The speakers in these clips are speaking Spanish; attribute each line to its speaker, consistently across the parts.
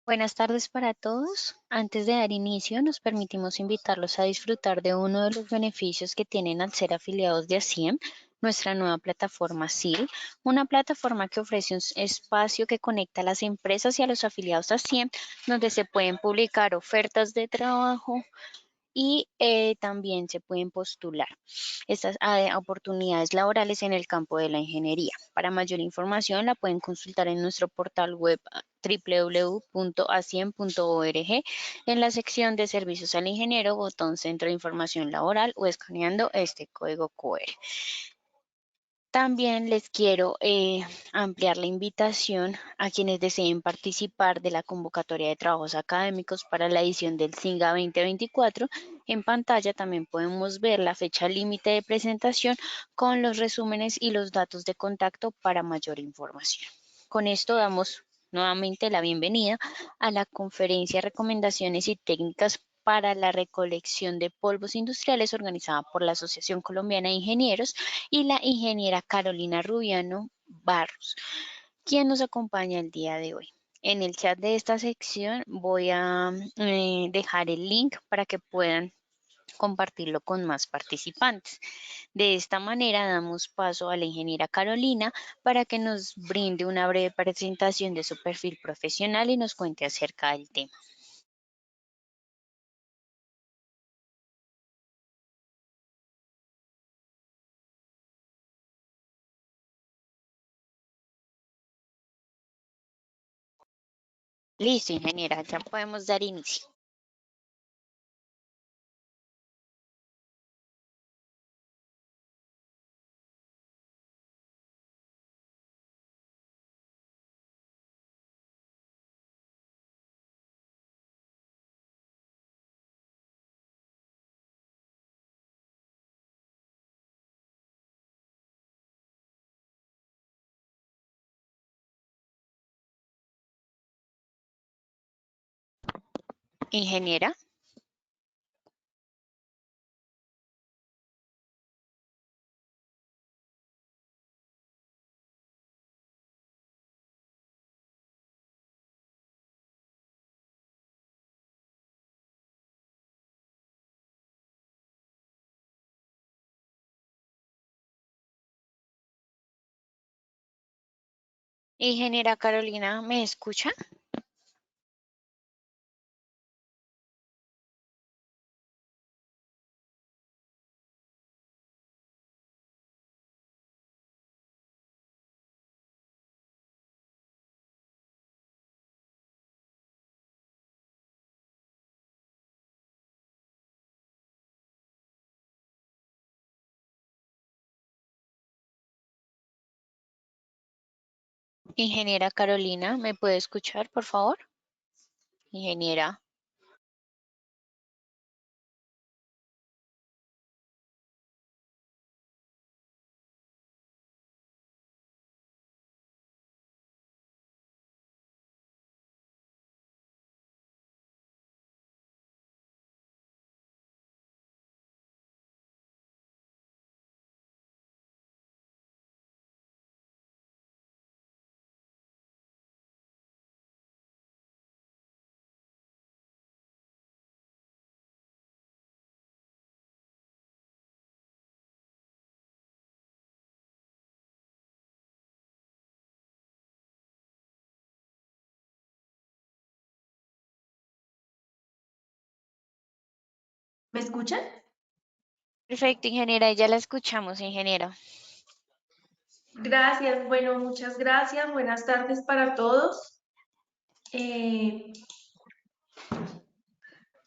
Speaker 1: Buenas tardes para todos. Antes de dar inicio, nos permitimos invitarlos a disfrutar de uno de los beneficios que tienen al ser afiliados de ASIEM, nuestra nueva plataforma SIL, una plataforma que ofrece un espacio que conecta a las empresas y a los afiliados a ASIEM, donde se pueden publicar ofertas de trabajo, y también se pueden postular estas oportunidades laborales en el campo de la ingeniería. Para mayor información la pueden consultar en nuestro portal web www.acien.org en la sección de servicios al ingeniero, botón centro de información laboral o escaneando este código QR. También les quiero ampliar la invitación a quienes deseen participar de la convocatoria de trabajos académicos para la edición del SINGA 2024. En pantalla también podemos ver la fecha límite de presentación con los resúmenes y los datos de contacto para mayor información. Con esto damos nuevamente la bienvenida a la conferencia Recomendaciones y Técnicas para la Recolección de Polvos Industriales organizada por la Asociación Colombiana de Ingenieros y la ingeniera Carolina Rubiano Barros, quien nos acompaña el día de hoy. En el chat de esta sección voy a dejar el link para que puedan compartirlo con más participantes. De esta manera damos paso a la ingeniera Carolina para que nos brinde una breve presentación de su perfil profesional y nos cuente acerca del tema. Listo, ingeniera, ya podemos dar inicio. Ingeniera. Ingeniera Carolina, ¿me escucha? Ingeniera Carolina, ¿me puede escuchar, por favor? Ingeniera.
Speaker 2: ¿Me escuchan?
Speaker 1: Perfecto, ingeniera, ya la escuchamos, ingeniera.
Speaker 2: Gracias, bueno, muchas gracias. Buenas tardes para todos. Eh,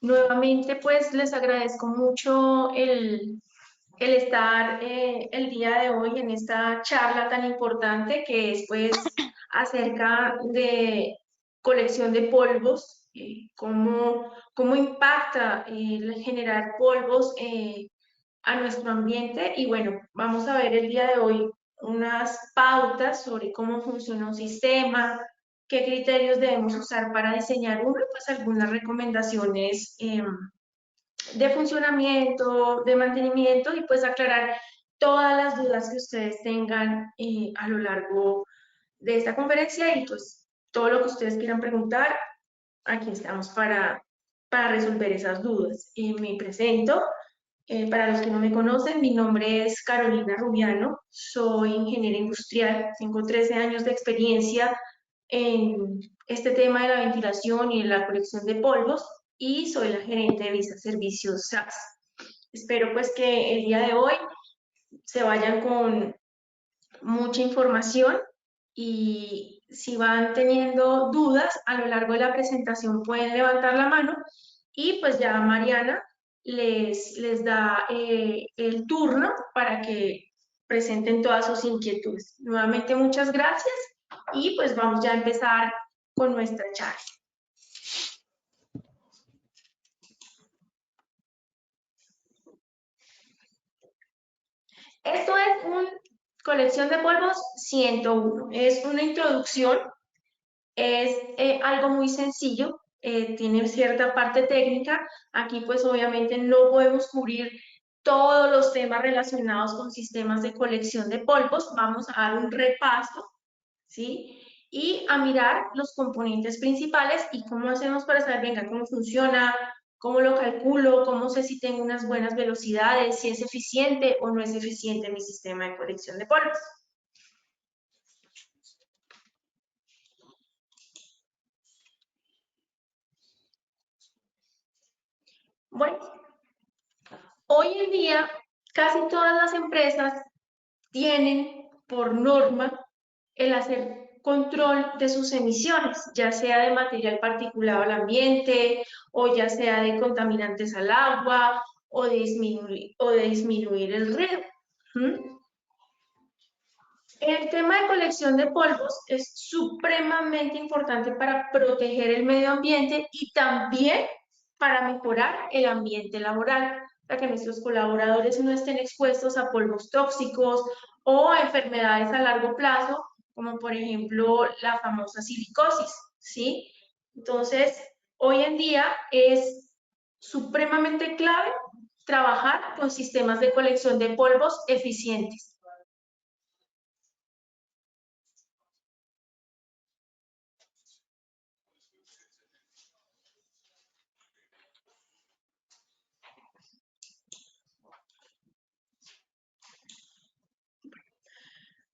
Speaker 2: Nuevamente, pues les agradezco mucho el estar el día de hoy en esta charla tan importante que es pues acerca de colección de polvos, cómo impacta el generar polvos a nuestro ambiente. Y bueno, vamos a ver el día de hoy unas pautas sobre cómo funciona un sistema, qué criterios debemos usar para diseñar uno, pues algunas recomendaciones de funcionamiento, de mantenimiento y pues aclarar todas las dudas que ustedes tengan a lo largo de esta conferencia y pues todo lo que ustedes quieran preguntar. aquí estamos para resolver esas dudas. Me presento. Para los que no me conocen, mi nombre es Carolina Rubiano, soy ingeniera industrial, tengo 13 años de experiencia en este tema de la ventilación y en la colección de polvos y soy la gerente de Visa Servicios SAS. Espero pues que el día de hoy se vayan con mucha información y si van teniendo dudas a lo largo de la presentación pueden levantar la mano y pues ya Mariana les da el turno para que presenten todas sus inquietudes. Nuevamente muchas gracias y pues vamos ya a empezar con nuestra charla. Esto es una colección de polvos 101. Es una introducción. Es algo muy sencillo, tiene cierta parte técnica. Aquí pues obviamente no podemos cubrir todos los temas relacionados con sistemas de colección de polvos. Vamos a dar un repaso, ¿sí? Y a mirar los componentes principales y cómo hacemos para saber, venga, cómo funciona, cómo lo calculo, cómo sé si tengo unas buenas velocidades, si es eficiente o no es eficiente mi sistema de colección de polvos. Bueno, hoy en día casi todas las empresas tienen por norma el hacer control de sus emisiones, ya sea de material particulado al ambiente o ya sea de contaminantes al agua o de disminuir el riesgo. ¿Mm? El tema de colección de polvos es supremamente importante para proteger el medio ambiente y también para mejorar el ambiente laboral, para que nuestros colaboradores no estén expuestos a polvos tóxicos o a enfermedades a largo plazo, como por ejemplo la famosa silicosis, ¿sí? Entonces, hoy en día es supremamente clave trabajar con sistemas de colección de polvos eficientes.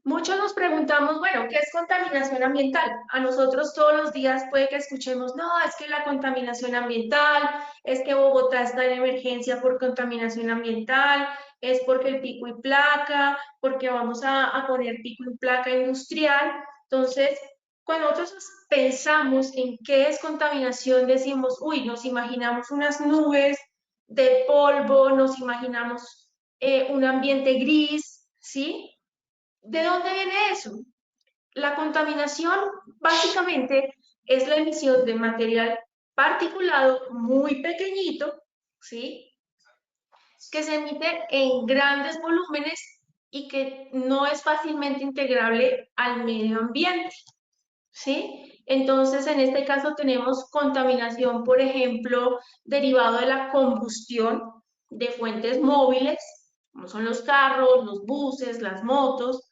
Speaker 2: Muchos nos preguntamos, bueno, ¿qué es contaminación ambiental? A nosotros todos los días puede que escuchemos, no, es que la contaminación ambiental, es que Bogotá está en emergencia por contaminación ambiental, es porque el pico y placa, porque vamos a poner pico y placa industrial. Entonces, cuando nosotros pensamos en qué es contaminación, decimos, uy, nos imaginamos unas nubes de polvo, nos imaginamos un ambiente gris, ¿sí? ¿De dónde viene eso? La contaminación básicamente es la emisión de material particulado muy pequeñito, ¿sí? Que se emite en grandes volúmenes y que no es fácilmente integrable al medio ambiente, ¿sí? Entonces, en este caso tenemos contaminación, por ejemplo, derivado de la combustión de fuentes móviles, como son los carros, los buses, las motos,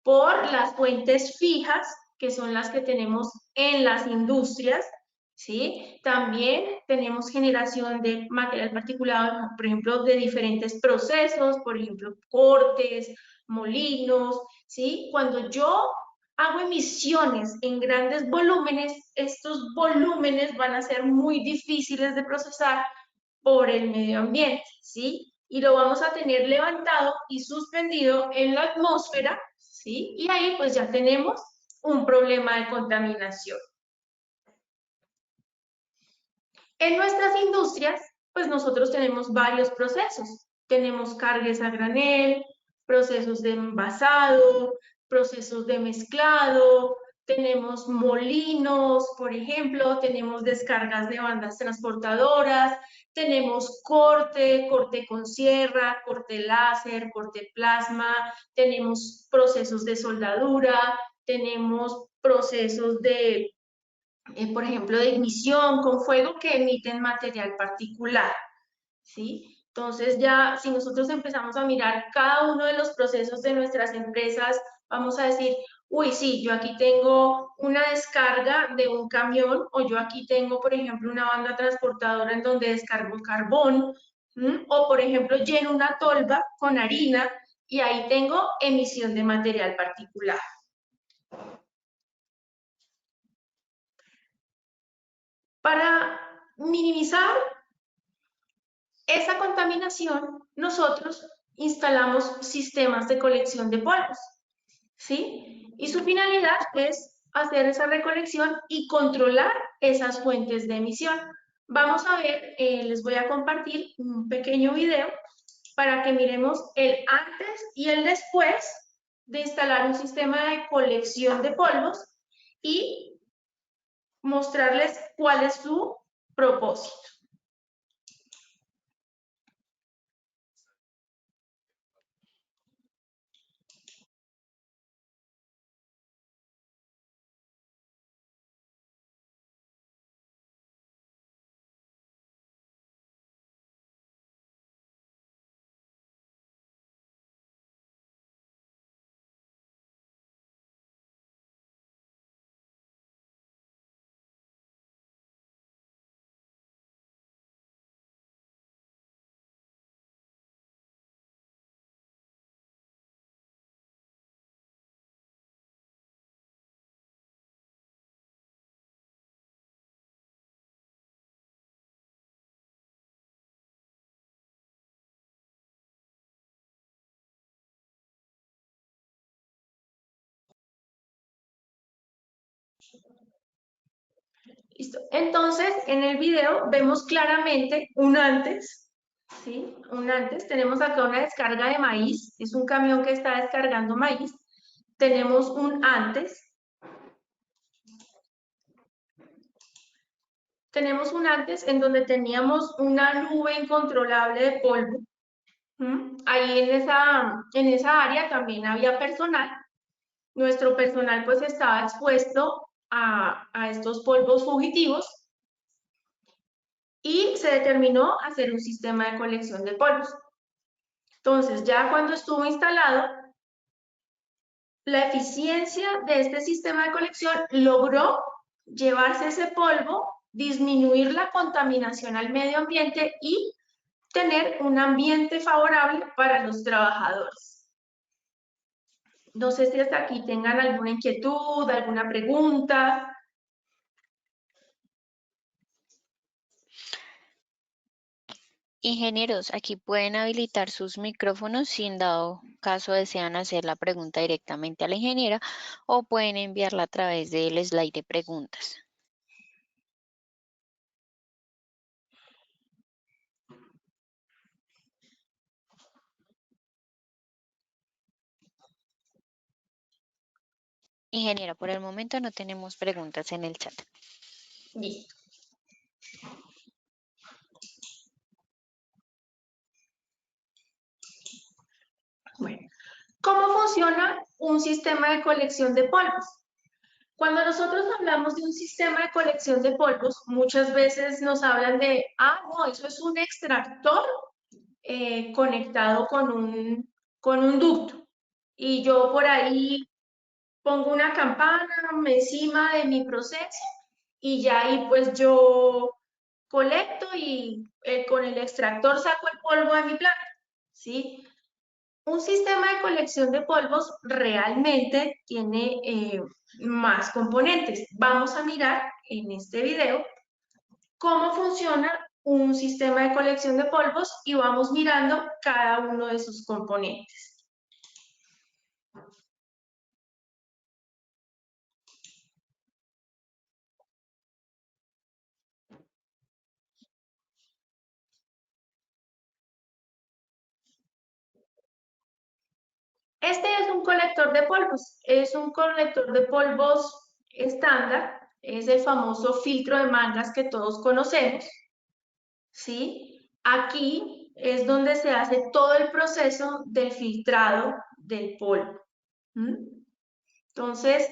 Speaker 2: por las fuentes fijas, que son las que tenemos en las industrias, ¿sí? También tenemos generación de material particulado, por ejemplo, de diferentes procesos, por ejemplo, cortes, molinos, ¿sí? Cuando yo hago emisiones en grandes volúmenes, estos volúmenes van a ser muy difíciles de procesar por el medio ambiente, ¿sí? Y lo vamos a tener levantado y suspendido en la atmósfera, ¿sí? Y ahí pues ya tenemos un problema de contaminación. En nuestras industrias, pues nosotros tenemos varios procesos. Tenemos cargues a granel, procesos de envasado, procesos de mezclado, tenemos molinos, por ejemplo, tenemos descargas de bandas transportadoras, tenemos corte, corte con sierra, corte láser, corte plasma, tenemos procesos de soldadura, tenemos procesos de por ejemplo, de ignición con fuego que emiten material particular, ¿sí? Entonces ya si nosotros empezamos a mirar cada uno de los procesos de nuestras empresas Vamos a decir, uy, sí, yo aquí tengo una descarga de un camión o yo aquí tengo, por ejemplo, una banda transportadora en donde descargo carbón, o por ejemplo, lleno una tolva con harina y ahí tengo emisión de material particulado. Para minimizar esa contaminación, nosotros instalamos sistemas de colección de polvos, ¿sí? Y su finalidad es hacer esa recolección y controlar esas fuentes de emisión. Vamos a ver, les voy a compartir un pequeño video para que miremos el antes y el después de instalar un sistema de colección de polvos y mostrarles cuál es su propósito. ¿Listo? Entonces, en el video vemos claramente un antes, ¿sí? Un antes. Tenemos acá una descarga de maíz, es un camión que está descargando maíz. Tenemos un antes. Tenemos un antes en donde teníamos una nube incontrolable de polvo. Ahí en esa área también había personal. Nuestro personal pues estaba expuesto a estos polvos fugitivos y se determinó hacer un sistema de colección de polvos. Entonces, ya cuando estuvo instalado, la eficiencia de este sistema de colección logró llevarse ese polvo, disminuir la contaminación al medio ambiente y tener un ambiente favorable para los trabajadores. No sé si hasta aquí tengan alguna inquietud, alguna pregunta.
Speaker 1: Ingenieros, aquí pueden habilitar sus micrófonos si en dado caso desean hacer la pregunta directamente a la ingeniera o pueden enviarla a través del slide de preguntas. Ingeniera, por el momento no tenemos preguntas en el chat.
Speaker 2: Listo. Bueno, ¿cómo funciona un sistema de colección de polvos? Cuando nosotros hablamos de un sistema de colección de polvos, muchas veces nos hablan de, no, eso es un extractor conectado con un ducto. Y yo por ahí pongo una campana encima de mi proceso y ya ahí pues yo colecto y con el extractor saco el polvo de mi planta, ¿sí? Un sistema de colección de polvos realmente tiene más componentes. Vamos a mirar en este video cómo funciona un sistema de colección de polvos y vamos mirando cada uno de sus componentes. Este es un colector de polvos, es un colector de polvos estándar, es el famoso filtro de mangas que todos conocemos, ¿sí? Aquí es donde se hace todo el proceso del filtrado del polvo. Entonces,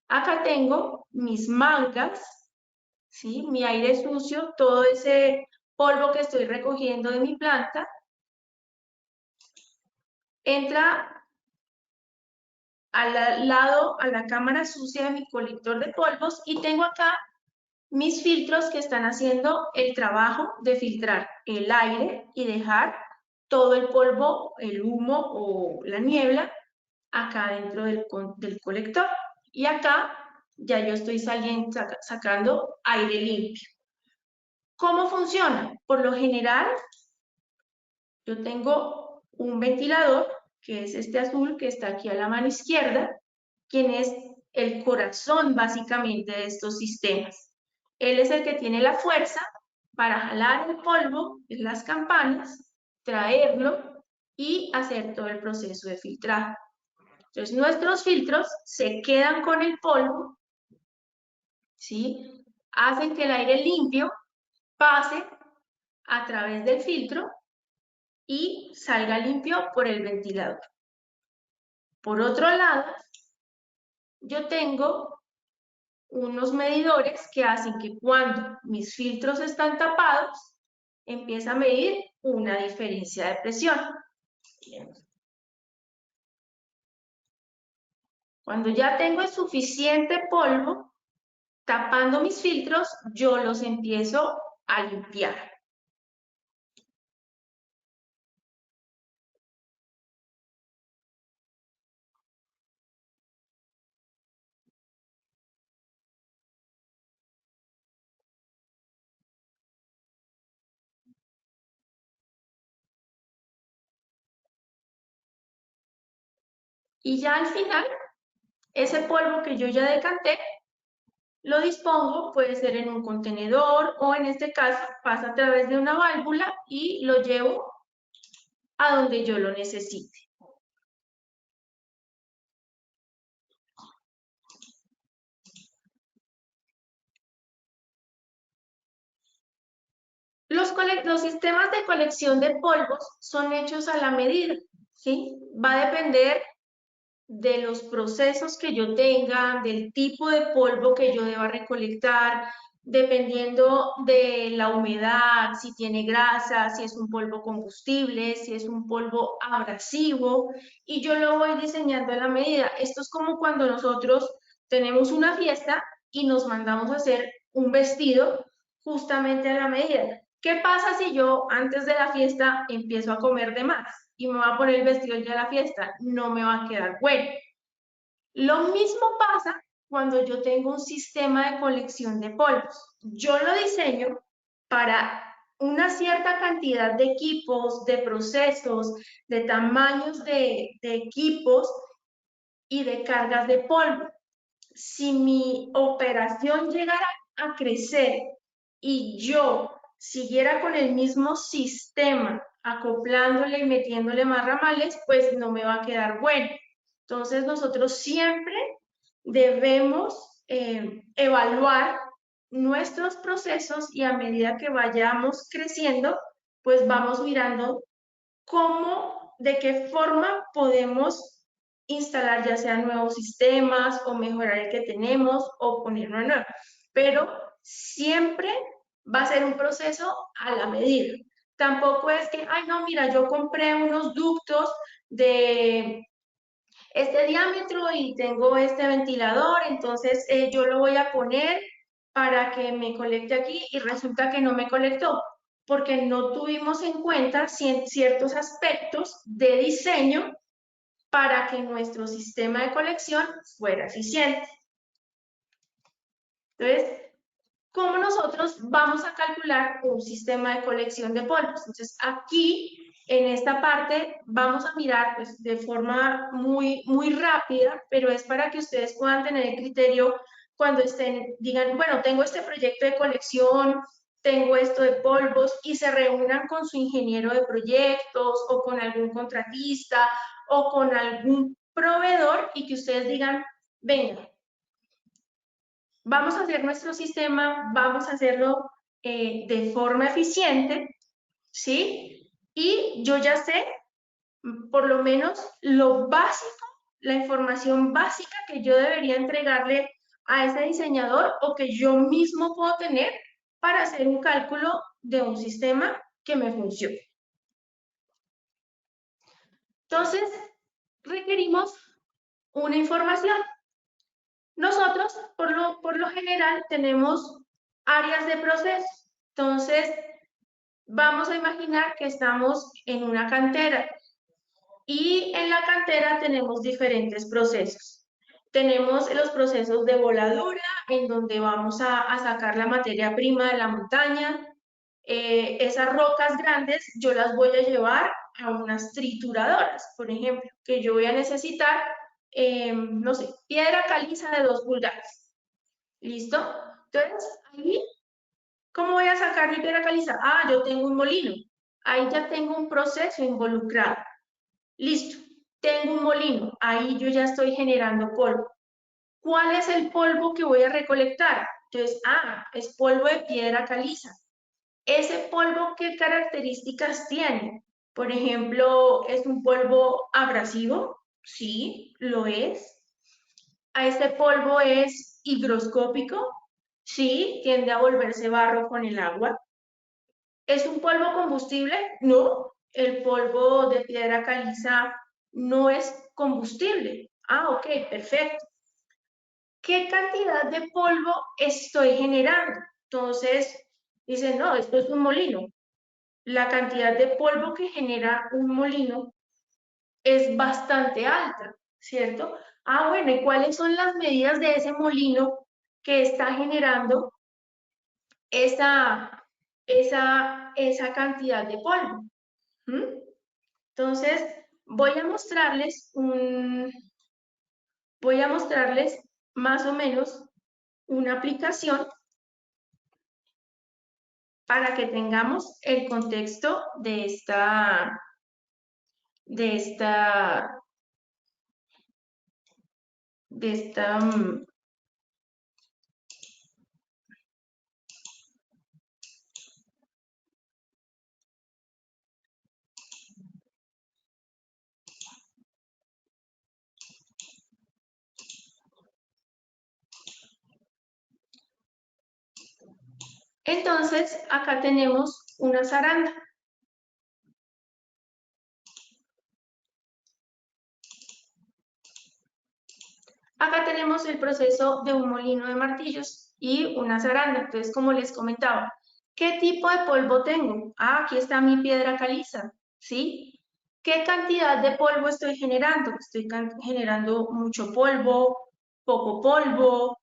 Speaker 2: acá tengo mis mangas, ¿sí? Mi aire sucio, todo ese polvo que estoy recogiendo de mi planta, entra al lado, a la cámara sucia de mi colector de polvos, y tengo acá mis filtros que están haciendo el trabajo de filtrar el aire y dejar todo el polvo, el humo o la niebla acá dentro del colector. Y acá ya yo estoy sacando aire limpio. ¿Cómo funciona? Por lo general, yo tengo un ventilador, que es este azul que está aquí a la mano izquierda, quien es el corazón básicamente de estos sistemas. Él es el que tiene la fuerza para jalar el polvo en las campanas, traerlo y hacer todo el proceso de filtrado. Entonces, nuestros filtros se quedan con el polvo, ¿sí? Hacen que el aire limpio pase a través del filtro y salga limpio por el ventilador. Por otro lado, yo tengo unos medidores que hacen que cuando mis filtros están tapados, empieza a medir una diferencia de presión. Cuando ya tengo el suficiente polvo tapando mis filtros, yo los empiezo a limpiar. Y ya al final, ese polvo que yo ya decanté, lo dispongo, puede ser en un contenedor o en este caso pasa a través de una válvula y lo llevo a donde yo lo necesite. Los sistemas de colección de polvos son hechos a la medida, ¿sí? Va a depender de los procesos que yo tenga, del tipo de polvo que yo deba recolectar, dependiendo de la humedad, si tiene grasa, si es un polvo combustible, si es un polvo abrasivo, y yo lo voy diseñando a la medida. Esto es como cuando nosotros tenemos una fiesta y nos mandamos a hacer un vestido justamente a la medida. ¿Qué pasa si yo antes de la fiesta empiezo a comer de más y me va a poner el vestido ya a la fiesta? No me va a quedar bueno. Lo mismo pasa cuando yo tengo un sistema de colección de polvos. Yo lo diseño para una cierta cantidad de equipos, de procesos, de tamaños de equipos y de cargas de polvo. Si mi operación llegara a crecer y yo siguiera con el mismo sistema, acoplándole y metiéndole más ramales, pues no me va a quedar bueno. Entonces nosotros siempre debemos evaluar nuestros procesos y a medida que vayamos creciendo, pues vamos mirando cómo, de qué forma podemos instalar ya sea nuevos sistemas o mejorar el que tenemos o poner uno nuevo. Pero siempre va a ser un proceso a la medida. Tampoco es que, ay, no, mira, yo compré unos ductos de este diámetro y tengo este ventilador, entonces yo lo voy a poner para que me colecte aquí y resulta que no me colectó, porque no tuvimos en cuenta ciertos aspectos de diseño para que nuestro sistema de colección fuera eficiente. Entonces, ¿cómo nosotros vamos a calcular un sistema de colección de polvos? Entonces, aquí, en esta parte, vamos a mirar pues, de forma muy rápida, pero es para que ustedes puedan tener el criterio cuando estén, digan, bueno, tengo este proyecto de colección, tengo esto de polvos, y se reúnan con su ingeniero de proyectos o con algún contratista o con algún proveedor y que ustedes digan, venga, vamos a hacer nuestro sistema, vamos a hacerlo de forma eficiente, ¿sí? Y yo ya sé, por lo menos, lo básico, la información básica que yo debería entregarle a ese diseñador o que yo mismo puedo tener para hacer un cálculo de un sistema que me funcione. Entonces, requerimos una información. Nosotros, por lo general, tenemos áreas de proceso. Entonces, vamos a imaginar que estamos en una cantera y en la cantera tenemos diferentes procesos. Tenemos los procesos de voladura, en donde vamos a sacar la materia prima de la montaña. Esas rocas grandes yo las voy a llevar a unas trituradoras, por ejemplo, que yo voy a necesitar, no sé, piedra caliza de 2 pulgadas. ¿Listo? Entonces, ahí, ¿cómo voy a sacar mi piedra caliza? Ah, yo tengo un molino. Ahí ya tengo un proceso involucrado. Listo, tengo un molino, ahí yo ya estoy generando polvo. ¿Cuál es el polvo que voy a recolectar? Entonces, es polvo de piedra caliza. ¿Ese polvo qué características tiene? Por ejemplo, ¿es un polvo abrasivo? Sí, lo es. ¿A este polvo es higroscópico? Sí, tiende a volverse barro con el agua. ¿Es un polvo combustible? No, el polvo de piedra caliza no es combustible. Ok, perfecto. ¿Qué cantidad de polvo estoy generando? Entonces, dicen, no, esto es un molino. La cantidad de polvo que genera un molino es bastante alta, ¿cierto? Bueno, ¿y cuáles son las medidas de ese molino que está generando esa, esa cantidad de polvo? ¿Mm? Entonces, voy a mostrarles más o menos una aplicación para que tengamos el contexto de esta, de esta. Entonces, acá tenemos una zaranda. Acá tenemos el proceso de un molino de martillos y una zaranda. Entonces, como les comentaba, ¿qué tipo de polvo tengo? Aquí está mi piedra caliza, ¿sí? ¿Qué cantidad de polvo estoy generando? Estoy generando mucho polvo, poco polvo.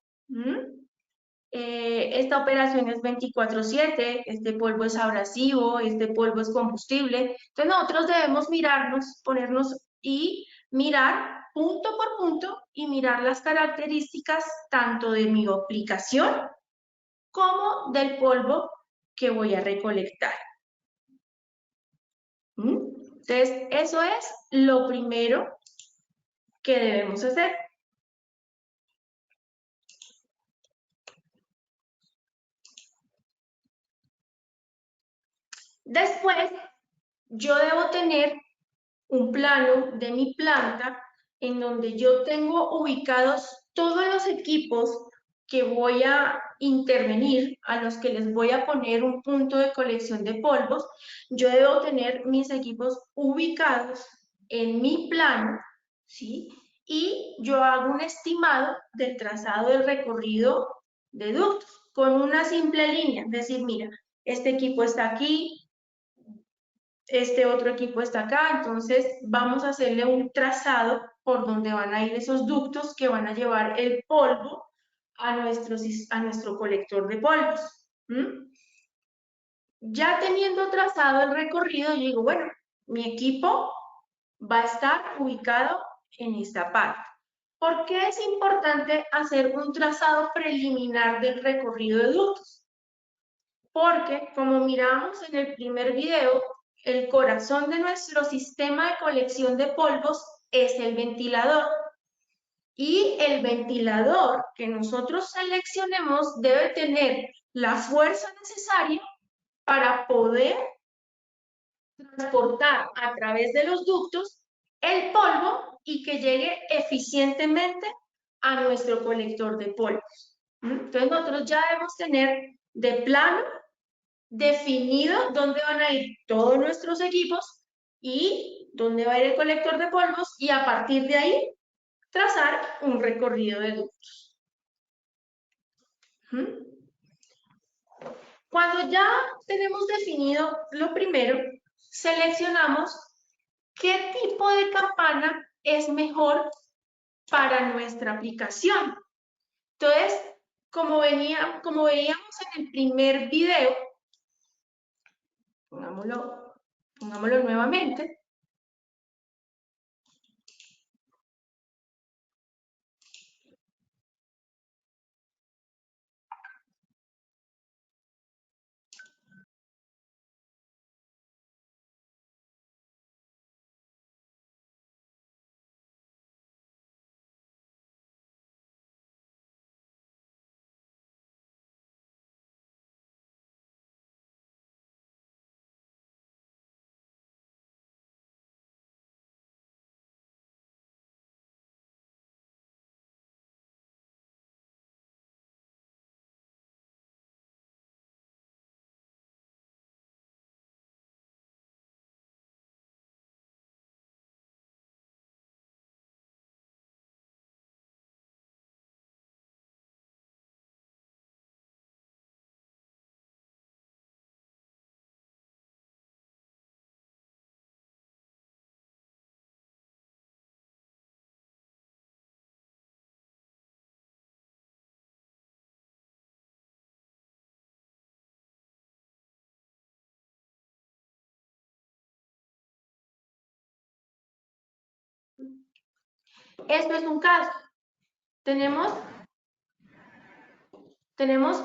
Speaker 2: Esta operación es 24/7, este polvo es abrasivo, este polvo es combustible. Entonces nosotros debemos mirarnos, ponernos y mirar punto por punto y mirar las características tanto de mi aplicación como del polvo que voy a recolectar. Entonces, eso es lo primero que debemos hacer. Después, yo debo tener un plano de mi planta en donde yo tengo ubicados todos los equipos que voy a intervenir, a los que les voy a poner un punto de colección de polvos. Yo debo tener mis equipos ubicados en mi plano, ¿sí? Y yo hago un estimado del trazado del recorrido de ductos con una simple línea, es decir, mira, este equipo está aquí, este otro equipo está acá, entonces vamos a hacerle un trazado por donde van a ir esos ductos que van a llevar el polvo a nuestro colector de polvos. Ya teniendo trazado el recorrido, yo digo, bueno, mi equipo va a estar ubicado en esta parte. ¿Por qué es importante hacer un trazado preliminar del recorrido de ductos? Porque, como miramos en el primer video, el corazón de nuestro sistema de colección de polvos es el ventilador. Y el ventilador que nosotros seleccionemos debe tener la fuerza necesaria para poder transportar a través de los ductos el polvo y que llegue eficientemente a nuestro colector de polvos. Entonces nosotros ya debemos tener de plano definido dónde van a ir todos nuestros equipos y dónde va a ir el colector de polvos, y a partir de ahí trazar un recorrido de ductos. Cuando ya tenemos definido lo primero, seleccionamos qué tipo de campana es mejor para nuestra aplicación. Entonces, como veíamos en el primer video, pongámoslo nuevamente. Esto es un caso. Tenemos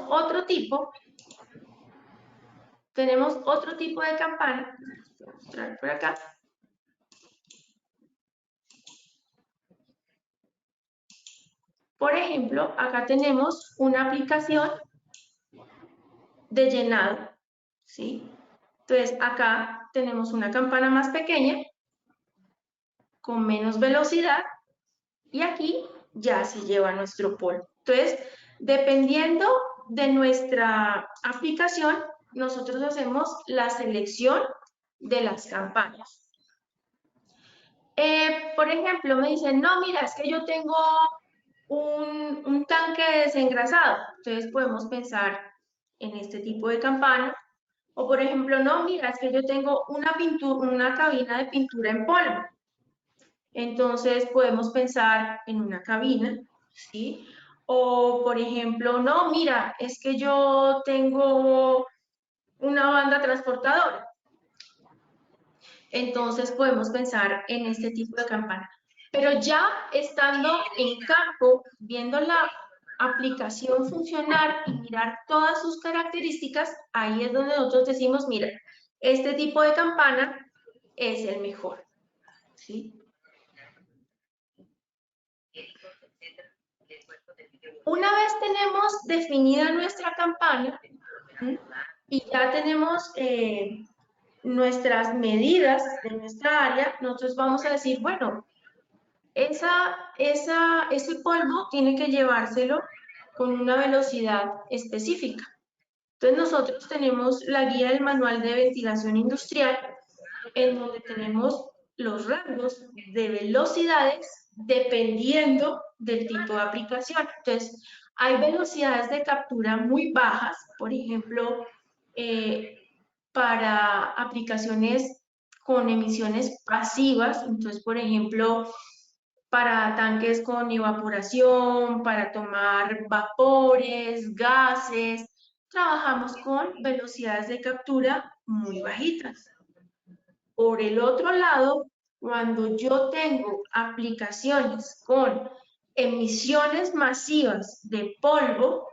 Speaker 2: otro tipo de campana. Voy a mostrar por acá. Por ejemplo, acá tenemos una aplicación de llenado, ¿sí? Entonces, acá tenemos una campana más pequeña, con menos velocidad, y aquí ya se lleva nuestro polvo. Entonces, dependiendo de nuestra aplicación, nosotros hacemos la selección de las campanas. Por ejemplo, me dicen, no, mira, es que yo tengo un tanque desengrasado. Entonces podemos pensar en este tipo de campana. O por ejemplo, no, mira, es que yo tengo una cabina de pintura en polvo. Entonces podemos pensar en una cabina, ¿sí? O por ejemplo, no, mira, es que yo tengo una banda transportadora. Entonces podemos pensar en este tipo de campana. Pero ya estando en campo, viendo la aplicación funcionar y mirar todas sus características, ahí es donde nosotros decimos, mira, este tipo de campana es el mejor, ¿sí? Una vez tenemos definida nuestra campana, ¿sí? Y ya tenemos nuestras medidas de nuestra área, nosotros vamos a decir, bueno, ese polvo tiene que llevárselo con una velocidad específica. Entonces nosotros tenemos la guía del manual de ventilación industrial en donde tenemos los rangos de velocidades dependiendo del tipo de aplicación. Entonces, hay velocidades de captura muy bajas, por ejemplo, para aplicaciones con emisiones pasivas. Entonces, por ejemplo, para tanques con evaporación, para tomar vapores, gases, trabajamos con velocidades de captura muy bajitas. Por el otro lado, cuando yo tengo aplicaciones con emisiones masivas de polvo,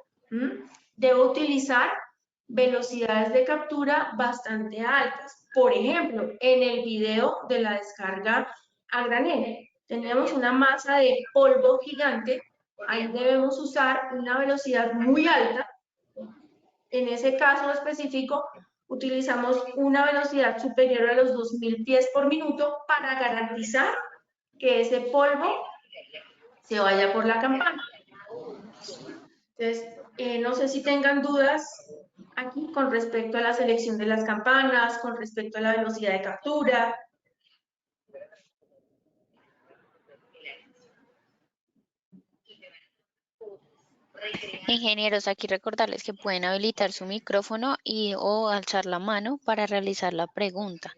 Speaker 2: debo utilizar velocidades de captura bastante altas. Por ejemplo, en el video de la descarga a granel, tenemos una masa de polvo gigante, ahí debemos usar una velocidad muy alta. En ese caso específico, utilizamos una velocidad superior a los 2000 pies por minuto para garantizar que ese polvo se vaya por la campana. Entonces, no sé si tengan dudas aquí con respecto a la selección de las campanas, con respecto a la velocidad de captura.
Speaker 1: Ingenieros, aquí recordarles que pueden habilitar su micrófono y o alzar la mano para realizar la pregunta.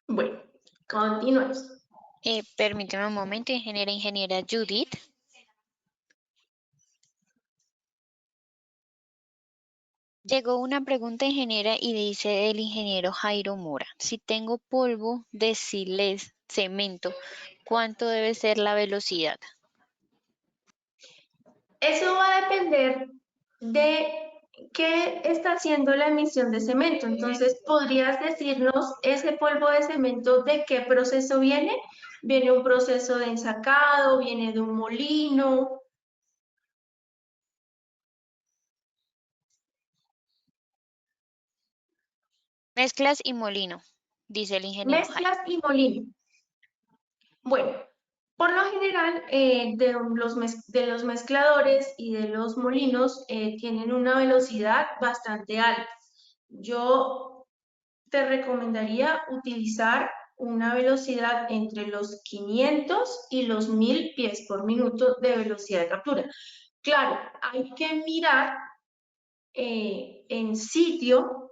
Speaker 2: Bueno, continuemos.
Speaker 1: Permíteme un momento, ingeniera Judith. Llegó una pregunta, ingeniera, y dice el ingeniero Jairo Mora: si tengo polvo de siles, cemento, ¿cuánto debe ser la velocidad?
Speaker 2: Eso va a depender de qué está haciendo la emisión de cemento. Entonces, ¿podrías decirnos ese polvo de cemento de qué proceso viene? ¿Viene un proceso de ensacado? ¿Viene de un molino?
Speaker 1: Mezclas y molino, dice el ingeniero Jairo.
Speaker 2: Mezclas y molino. Bueno, por lo general, de los mezcladores y de los molinos tienen una velocidad bastante alta. Yo te recomendaría utilizar una velocidad entre los 500 y los 1000 pies por minuto de velocidad de captura. Claro, hay que mirar en sitio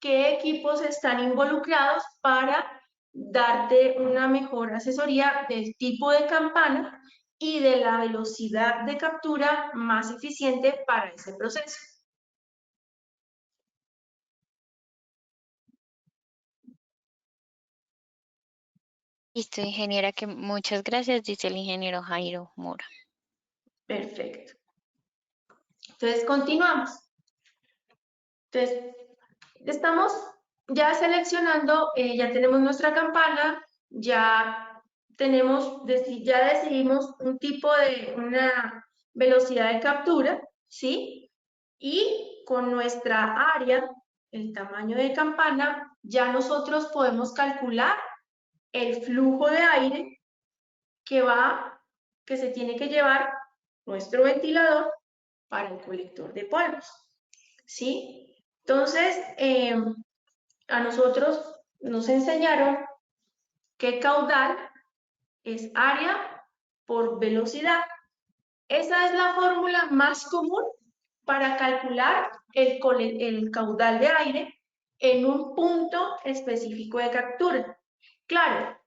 Speaker 2: qué equipos están involucrados para darte una mejor asesoría del tipo de campana y de la velocidad de captura más eficiente para ese proceso.
Speaker 1: Listo, ingeniera, que muchas gracias, dice el ingeniero Jairo Mora.
Speaker 2: Perfecto. Entonces, continuamos. Entonces, estamos ya seleccionando, ya tenemos nuestra campana, ya decidimos un tipo de, una velocidad de captura, ¿sí? Y con nuestra área, el tamaño de campana, ya nosotros podemos calcular el flujo de aire que que se tiene que llevar nuestro ventilador para el colector de polvos, ¿sí? Entonces, a nosotros nos enseñaron que caudal es área por velocidad. Esa es la fórmula más común para calcular el caudal de aire en un punto específico de captura. Claro,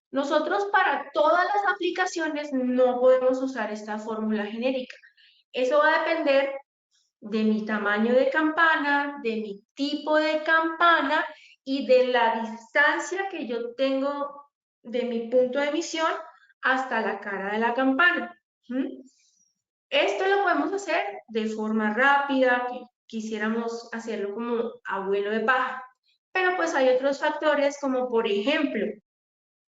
Speaker 2: nosotros para todas las aplicaciones no podemos usar esta fórmula genérica. Eso va a depender de mi tamaño de campana, de mi tipo de campana y de la distancia que yo tengo de mi punto de emisión hasta la cara de la campana. Esto lo podemos hacer de forma rápida, que quisiéramos hacerlo como abuelo de paja, pero pues hay otros factores como por ejemplo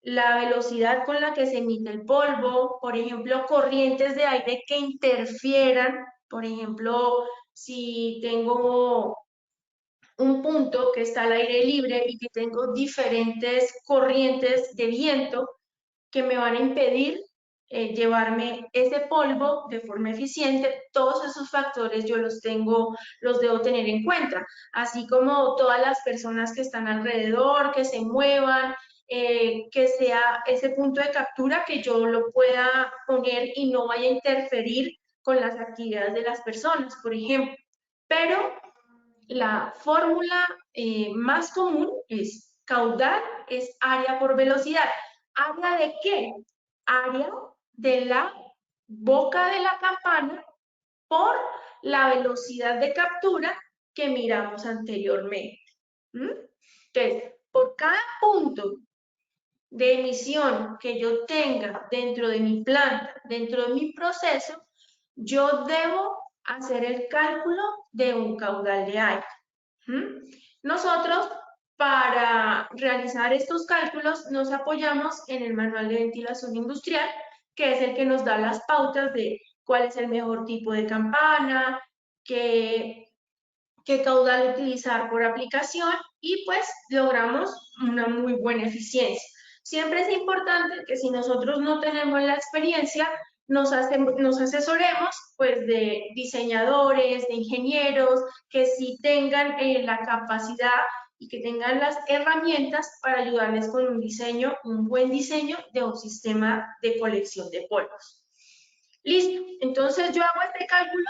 Speaker 2: la velocidad con la que se emite el polvo, por ejemplo, corrientes de aire que interfieran, por ejemplo, si tengo un punto que está al aire libre y que tengo diferentes corrientes de viento que me van a impedir llevarme ese polvo de forma eficiente, todos esos factores yo los debo tener en cuenta, así como todas las personas que están alrededor, que se muevan, que sea ese punto de captura que yo lo pueda poner y no vaya a interferir con las actividades de las personas, por ejemplo. Pero la fórmula más común es caudal es área por velocidad. ¿Área de qué? Área de la boca de la campana por la velocidad de captura que miramos anteriormente. Entonces, por cada punto de emisión que yo tenga dentro de mi planta, dentro de mi proceso, yo debo hacer el cálculo de un caudal de aire. Nosotros, para realizar estos cálculos, nos apoyamos en el manual de ventilación industrial, que es el que nos da las pautas de cuál es el mejor tipo de campana, qué caudal utilizar por aplicación y pues logramos una muy buena eficiencia. Siempre es importante que si nosotros no tenemos la experiencia, nos asesoremos pues de diseñadores, de ingenieros, que sí tengan la capacidad y que tengan las herramientas para ayudarles con un diseño, un buen diseño de un sistema de colección de polvos. Listo, entonces yo hago este cálculo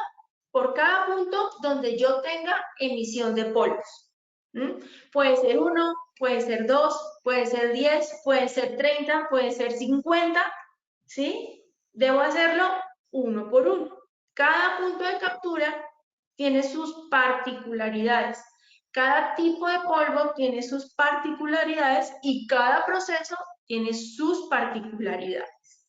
Speaker 2: por cada punto donde yo tenga emisión de polvos. ¿Mm? Puede ser 1, puede ser 2, puede ser 10, puede ser 30, puede ser 50, ¿sí? Debo hacerlo uno por uno. Cada punto de captura tiene sus particularidades. Cada tipo de polvo tiene sus particularidades y cada proceso tiene sus particularidades.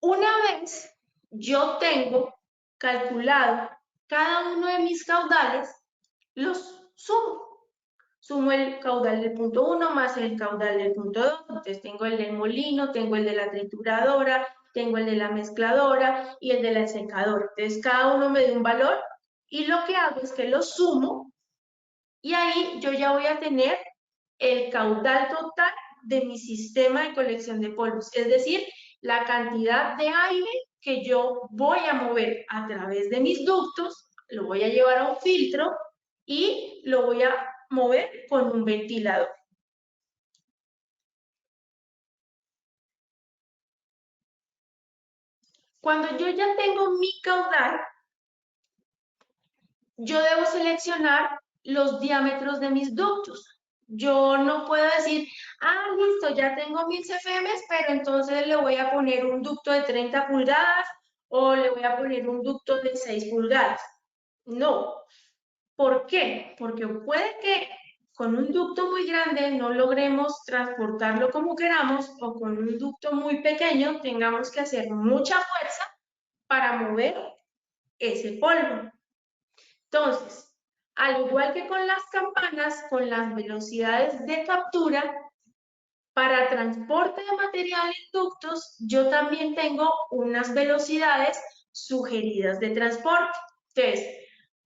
Speaker 2: Una vez yo tengo calculado cada uno de mis caudales, los sumo. Sumo el caudal del punto 1 más el caudal del punto 2. Entonces tengo el del molino, tengo el de la trituradora, tengo el de la mezcladora y el de la secadora. Entonces cada uno me da un valor y lo que hago es que lo sumo y ahí yo ya voy a tener el caudal total de mi sistema de colección de polvos, es decir, la cantidad de aire que yo voy a mover a través de mis ductos, lo voy a llevar a un filtro y lo voy a mover con un ventilador. Cuando yo ya tengo mi caudal, yo debo seleccionar los diámetros de mis ductos. Yo no puedo decir, listo, ya tengo 1000 CFM, pero entonces le voy a poner un ducto de 30 pulgadas o le voy a poner un ducto de 6 pulgadas. No. ¿Por qué? Porque puede que con un ducto muy grande no logremos transportarlo como queramos o con un ducto muy pequeño tengamos que hacer mucha fuerza para mover ese polvo. Entonces, al igual que con las campanas, con las velocidades de captura, para transporte de material en ductos, yo también tengo unas velocidades sugeridas de transporte. Entonces,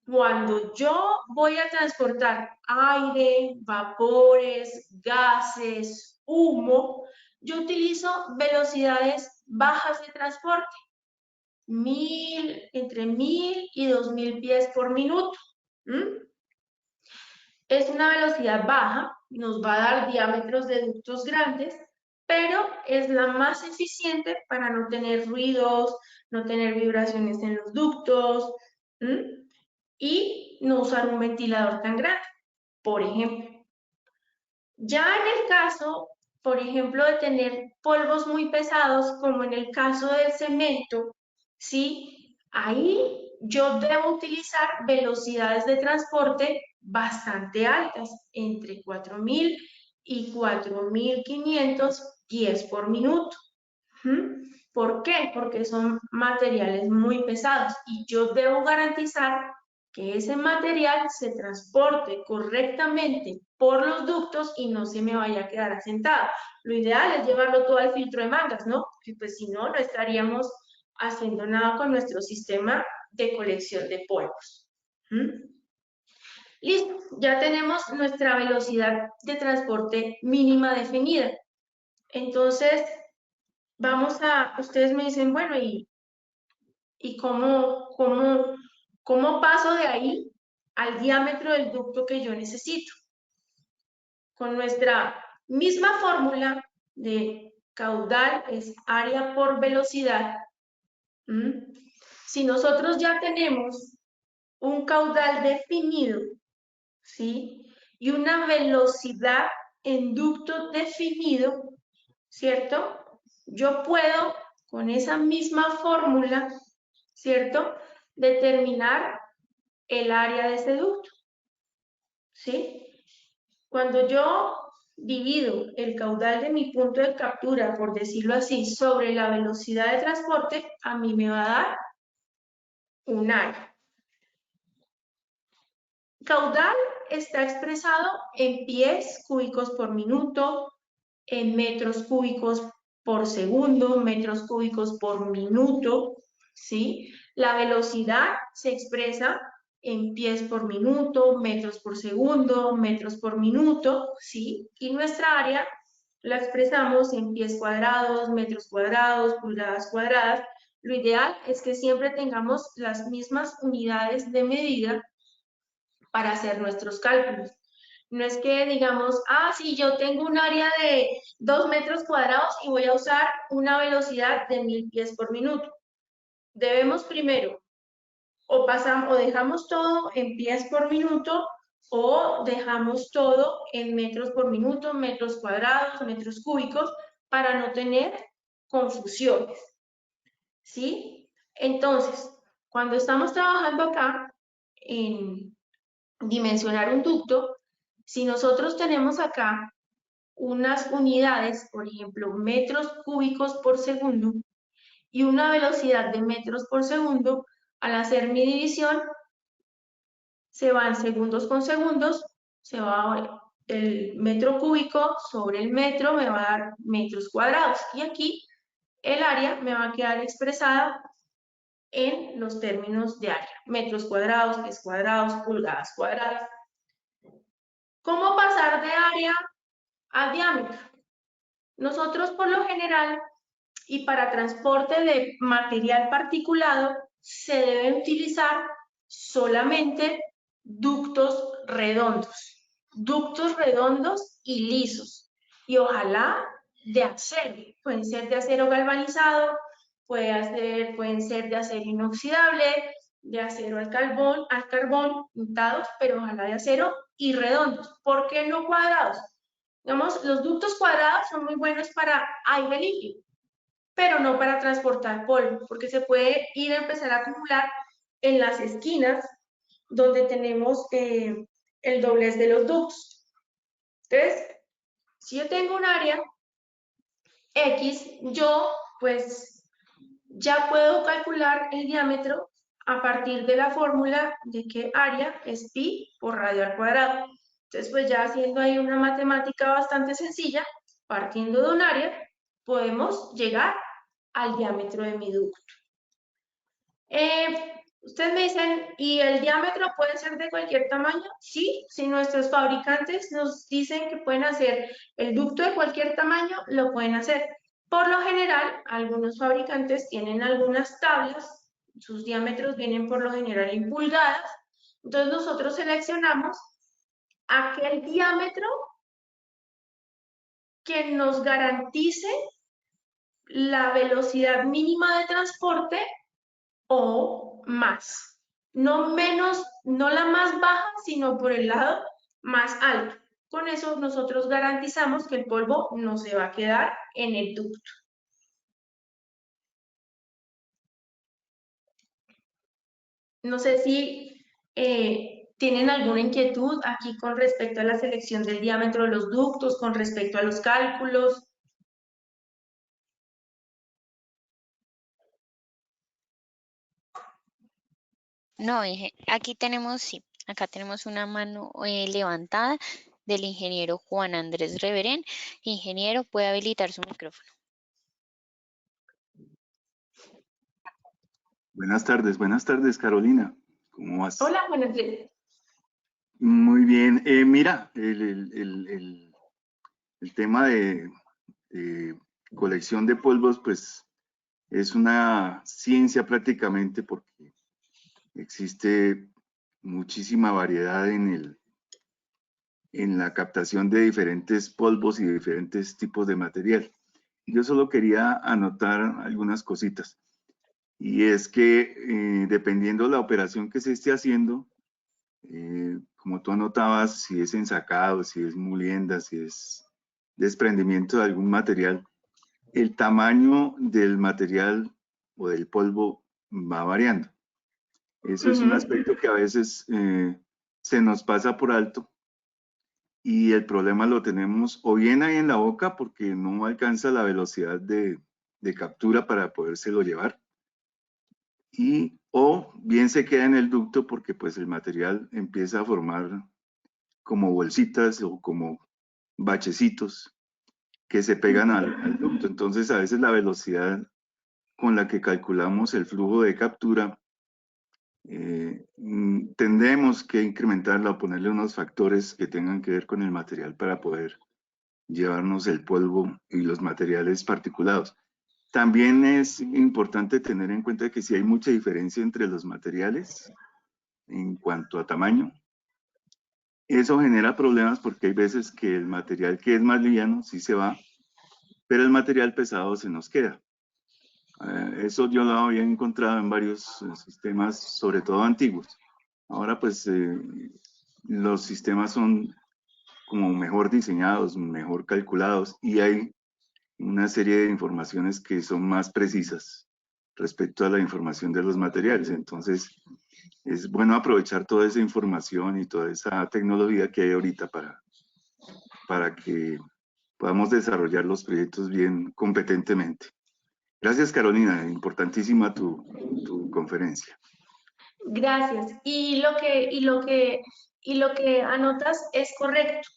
Speaker 2: cuando yo voy a transportar aire, vapores, gases, humo, yo utilizo velocidades bajas de transporte, entre 1000 y 2000 pies por minuto. Es una velocidad baja, nos va a dar diámetros de ductos grandes, pero es la más eficiente para no tener ruidos, no tener vibraciones en los ductos y no usar un ventilador tan grande, por ejemplo. Ya en el caso, por ejemplo, de tener polvos muy pesados, como en el caso del cemento, ¿sí? Ahí yo debo utilizar velocidades de transporte bastante altas, entre 4000 y 4500 pies por minuto. ¿Por qué? Porque son materiales muy pesados y yo debo garantizar que ese material se transporte correctamente por los ductos y no se me vaya a quedar asentado. Lo ideal es llevarlo todo al filtro de mangas, ¿no? Porque pues si no, no estaríamos haciendo nada con nuestro sistema de colección de polvos. Listo, ya tenemos nuestra velocidad de transporte mínima definida. Entonces, ustedes me dicen, bueno, ¿y cómo paso de ahí al diámetro del ducto que yo necesito? Con nuestra misma fórmula de caudal es área por velocidad. Si nosotros ya tenemos un caudal definido, ¿sí? Y una velocidad en ducto definido, ¿cierto? Yo puedo, con esa misma fórmula, ¿cierto? Determinar el área de ese ducto, ¿sí? Cuando yo divido el caudal de mi punto de captura, por decirlo así, sobre la velocidad de transporte, a mí me va a dar un área. Caudal está expresado en pies cúbicos por minuto, en metros cúbicos por segundo, metros cúbicos por minuto, ¿sí? La velocidad se expresa en pies por minuto, metros por segundo, metros por minuto, ¿sí? Y nuestra área la expresamos en pies cuadrados, metros cuadrados, pulgadas cuadradas. Lo ideal es que siempre tengamos las mismas unidades de medida para hacer nuestros cálculos. No es que digamos, sí, yo tengo un área de 2 metros cuadrados y voy a usar una velocidad de 1000 pies por minuto. Debemos primero o pasamos o dejamos todo en pies por minuto o dejamos todo en metros por minuto, metros cuadrados, metros cúbicos, para no tener confusiones, ¿sí? Entonces, cuando estamos trabajando acá en dimensionar un ducto, si nosotros tenemos acá unas unidades, por ejemplo, metros cúbicos por segundo, y una velocidad de metros por segundo, al hacer mi división, se van segundos con segundos, se va el metro cúbico sobre el metro, me va a dar metros cuadrados. Y aquí el área me va a quedar expresada en los términos de área. Metros cuadrados, pies cuadrados, pulgadas cuadradas. ¿Cómo pasar de área a diámetro? Nosotros por lo general y para transporte de material particulado se debe utilizar solamente ductos redondos y lisos, y ojalá de acero. Pueden ser de acero galvanizado, pueden ser de acero inoxidable, de acero al carbón, untados, pero ojalá de acero y redondos. ¿Por qué no cuadrados? Digamos, los ductos cuadrados son muy buenos para aire limpio, pero no para transportar polvo, porque se puede ir a empezar a acumular en las esquinas donde tenemos el doblez de los ductos. Entonces, si yo tengo un área X, yo pues ya puedo calcular el diámetro a partir de la fórmula de que área es pi por radio al cuadrado. Entonces, pues ya haciendo ahí una matemática bastante sencilla, partiendo de un área, podemos llegar al diámetro de mi ducto. Ustedes me dicen, ¿y el diámetro puede ser de cualquier tamaño? Sí, si nuestros fabricantes nos dicen que pueden hacer el ducto de cualquier tamaño, lo pueden hacer. Por lo general, algunos fabricantes tienen algunas tablas, sus diámetros vienen por lo general en pulgadas, entonces nosotros seleccionamos aquel diámetro que nos garantice la velocidad mínima de transporte o más. No menos, no la más baja, sino por el lado más alto. Con eso nosotros garantizamos que el polvo no se va a quedar en el ducto. No sé si tienen alguna inquietud aquí con respecto a la selección del diámetro de los ductos, con respecto a los cálculos.
Speaker 1: No, aquí tenemos, sí, acá tenemos una mano levantada del ingeniero Juan Andrés Reverén. Ingeniero, puede habilitar su micrófono.
Speaker 3: Buenas tardes, Carolina. ¿Cómo vas?
Speaker 2: Hola, buenas tardes.
Speaker 3: Muy bien. Mira, el tema de colección de polvos, pues es una ciencia prácticamente porque existe muchísima variedad en la captación de diferentes polvos y diferentes tipos de material. Yo solo quería anotar algunas cositas. Y es que dependiendo la operación que se esté haciendo, como tú anotabas, si es ensacado, si es molienda, si es desprendimiento de algún material, el tamaño del material o del polvo va variando. Eso es un aspecto que a veces se nos pasa por alto y el problema lo tenemos o bien ahí en la boca porque no alcanza la velocidad de captura para podérselo llevar, o bien se queda en el ducto porque pues el material empieza a formar como bolsitas o como bachecitos que se pegan al ducto. Entonces a veces la velocidad con la que calculamos el flujo de captura tendremos que incrementarla o ponerle unos factores que tengan que ver con el material para poder llevarnos el polvo y los materiales particulados. También es importante tener en cuenta que si hay mucha diferencia entre los materiales en cuanto a tamaño, eso genera problemas porque hay veces que el material que es más liviano sí se va, pero el material pesado se nos queda. Eso yo lo había encontrado en varios sistemas, sobre todo antiguos. Ahora pues los sistemas son como mejor diseñados, mejor calculados y hay una serie de informaciones que son más precisas respecto a la información de los materiales. Entonces es bueno aprovechar toda esa información y toda esa tecnología que hay ahorita para que podamos desarrollar los proyectos bien competentemente. Gracias, Carolina. Importantísima tu conferencia.
Speaker 2: Gracias. Y lo que anotas es correcto.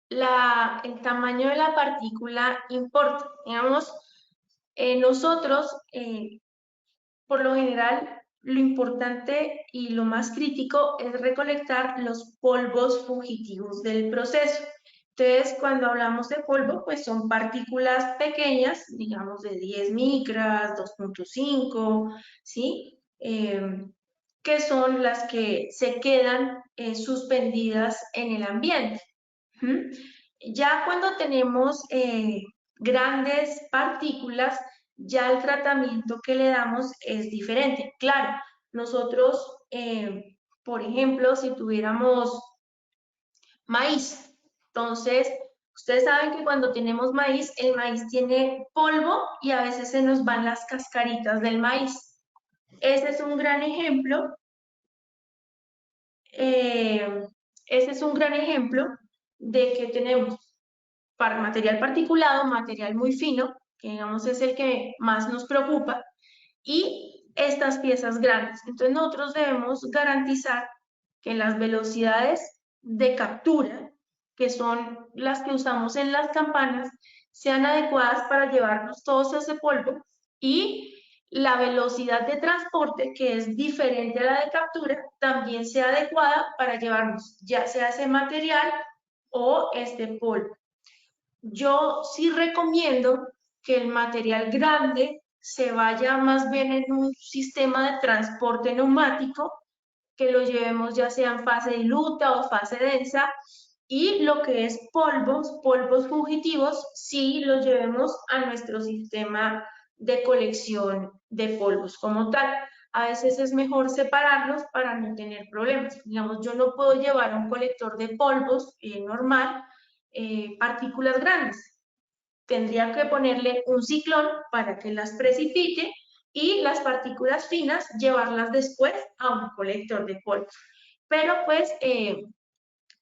Speaker 2: El tamaño de la partícula importa. Digamos, nosotros, por lo general, lo importante y lo más crítico es recolectar los polvos fugitivos del proceso. Entonces, cuando hablamos de polvo, pues son partículas pequeñas, digamos de 10 micras, 2.5, ¿sí? Que son las que se quedan suspendidas en el ambiente. ¿Mm? Ya cuando tenemos grandes partículas, ya el tratamiento que le damos es diferente. Claro, nosotros, por ejemplo, si tuviéramos maíz, entonces, ustedes saben que cuando tenemos maíz, el maíz tiene polvo y a veces se nos van las cascaritas del maíz. Ese es un gran ejemplo. Ese es un gran ejemplo de que tenemos para material particulado, material muy fino, que digamos es el que más nos preocupa, y estas piezas grandes. Entonces nosotros debemos garantizar que las velocidades de captura, que son las que usamos en las campanas, sean adecuadas para llevarnos todo ese polvo y la velocidad de transporte, que es diferente a la de captura, también sea adecuada para llevarnos ya sea ese material o este polvo. Yo sí recomiendo que el material grande se vaya más bien en un sistema de transporte neumático, que lo llevemos ya sea en fase diluta o fase densa, y lo que es polvos fugitivos, sí los llevemos a nuestro sistema de colección de polvos como tal. A veces es mejor separarlos para no tener problemas. Digamos, yo no puedo llevar un colector de polvos normal, partículas grandes. Tendría que ponerle un ciclón para que las precipite y las partículas finas llevarlas después a un colector de polvo. Pero pues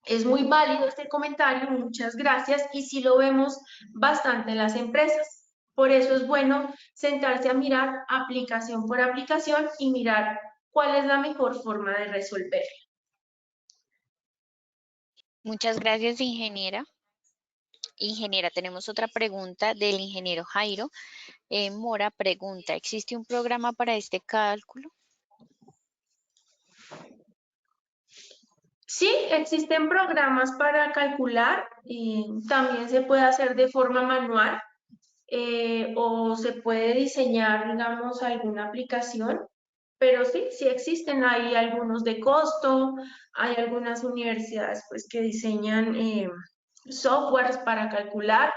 Speaker 2: es muy válido este comentario, muchas gracias, y sí lo vemos bastante en las empresas. Por eso es bueno sentarse a mirar aplicación por aplicación y mirar cuál es la mejor forma de resolverlo.
Speaker 1: Muchas gracias, ingeniera. Ingeniera, tenemos otra pregunta del ingeniero Jairo Mora. Pregunta, ¿existe un programa para este cálculo?
Speaker 2: Sí, existen programas para calcular y también se puede hacer de forma manual o se puede diseñar, digamos, alguna aplicación, pero sí, sí existen. Hay algunos de costo, hay algunas universidades pues que diseñan softwares para calcular.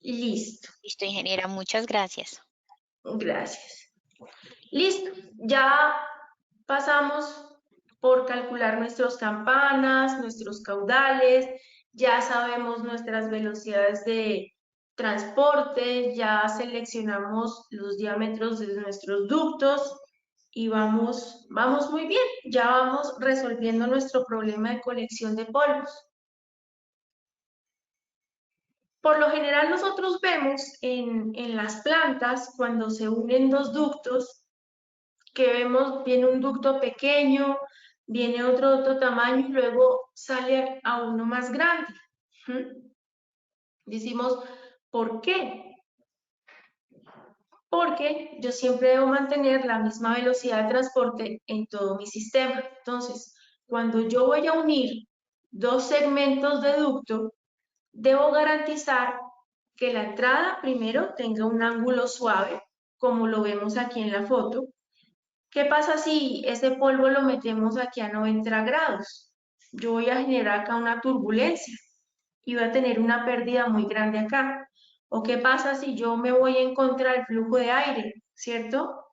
Speaker 2: Listo,
Speaker 1: Listo, ingeniera, muchas gracias.
Speaker 2: gracias. Listo, ya pasamos por calcular nuestras campanas, nuestros caudales, ya sabemos nuestras velocidades de transporte, ya seleccionamos los diámetros de nuestros ductos y vamos muy bien, ya vamos resolviendo nuestro problema de colección de polvos. Por lo general nosotros vemos en las plantas, cuando se unen dos ductos, que vemos, viene un ducto pequeño, viene otro tamaño y luego sale a uno más grande. Decimos, ¿Por qué? Porque yo siempre debo mantener la misma velocidad de transporte en todo mi sistema. Entonces, cuando yo voy a unir dos segmentos de ducto, debo garantizar que la entrada primero tenga un ángulo suave, como lo vemos aquí en la foto. ¿Qué pasa si ese polvo lo metemos aquí a 90 grados? Yo voy a generar acá una turbulencia y voy a tener una pérdida muy grande acá. ¿O qué pasa si yo me voy en contra del flujo de aire? ¿Cierto?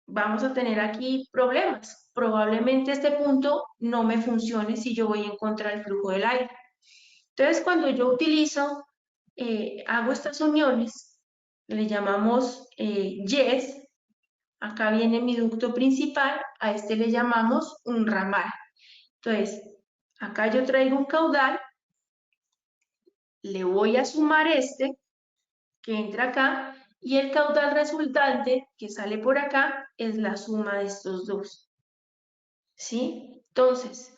Speaker 2: Vamos a tener aquí problemas. Probablemente este punto no me funcione si yo voy en contra del flujo del aire. Entonces, cuando yo utilizo, hago estas uniones, le llamamos yes. Acá viene mi ducto principal, a este le llamamos un ramal. Entonces, acá yo traigo un caudal, le voy a sumar este, que entra acá, y el caudal resultante, que sale por acá, es la suma de estos dos. ¿Sí? Entonces,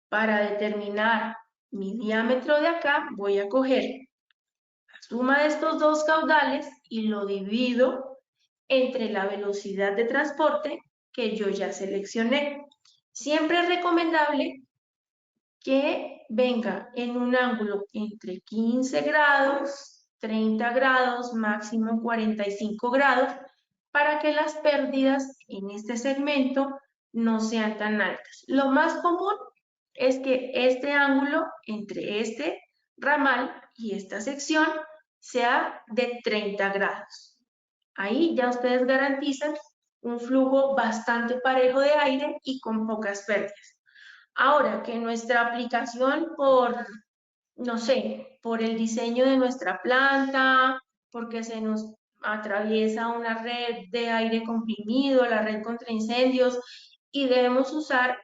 Speaker 2: para determinar mi diámetro de acá, voy a coger la suma de estos dos caudales y lo divido entre la velocidad de transporte que yo ya seleccioné. Siempre es recomendable que venga en un ángulo entre 15 grados, 30 grados, máximo 45 grados, para que las pérdidas en este segmento no sean tan altas. Lo más común es que este ángulo entre este ramal y esta sección sea de 30 grados. Ahí ya ustedes garantizan un flujo bastante parejo de aire y con pocas pérdidas. Ahora que nuestra aplicación no sé, por el diseño de nuestra planta, porque se nos atraviesa una red de aire comprimido, la red contra incendios, y debemos usar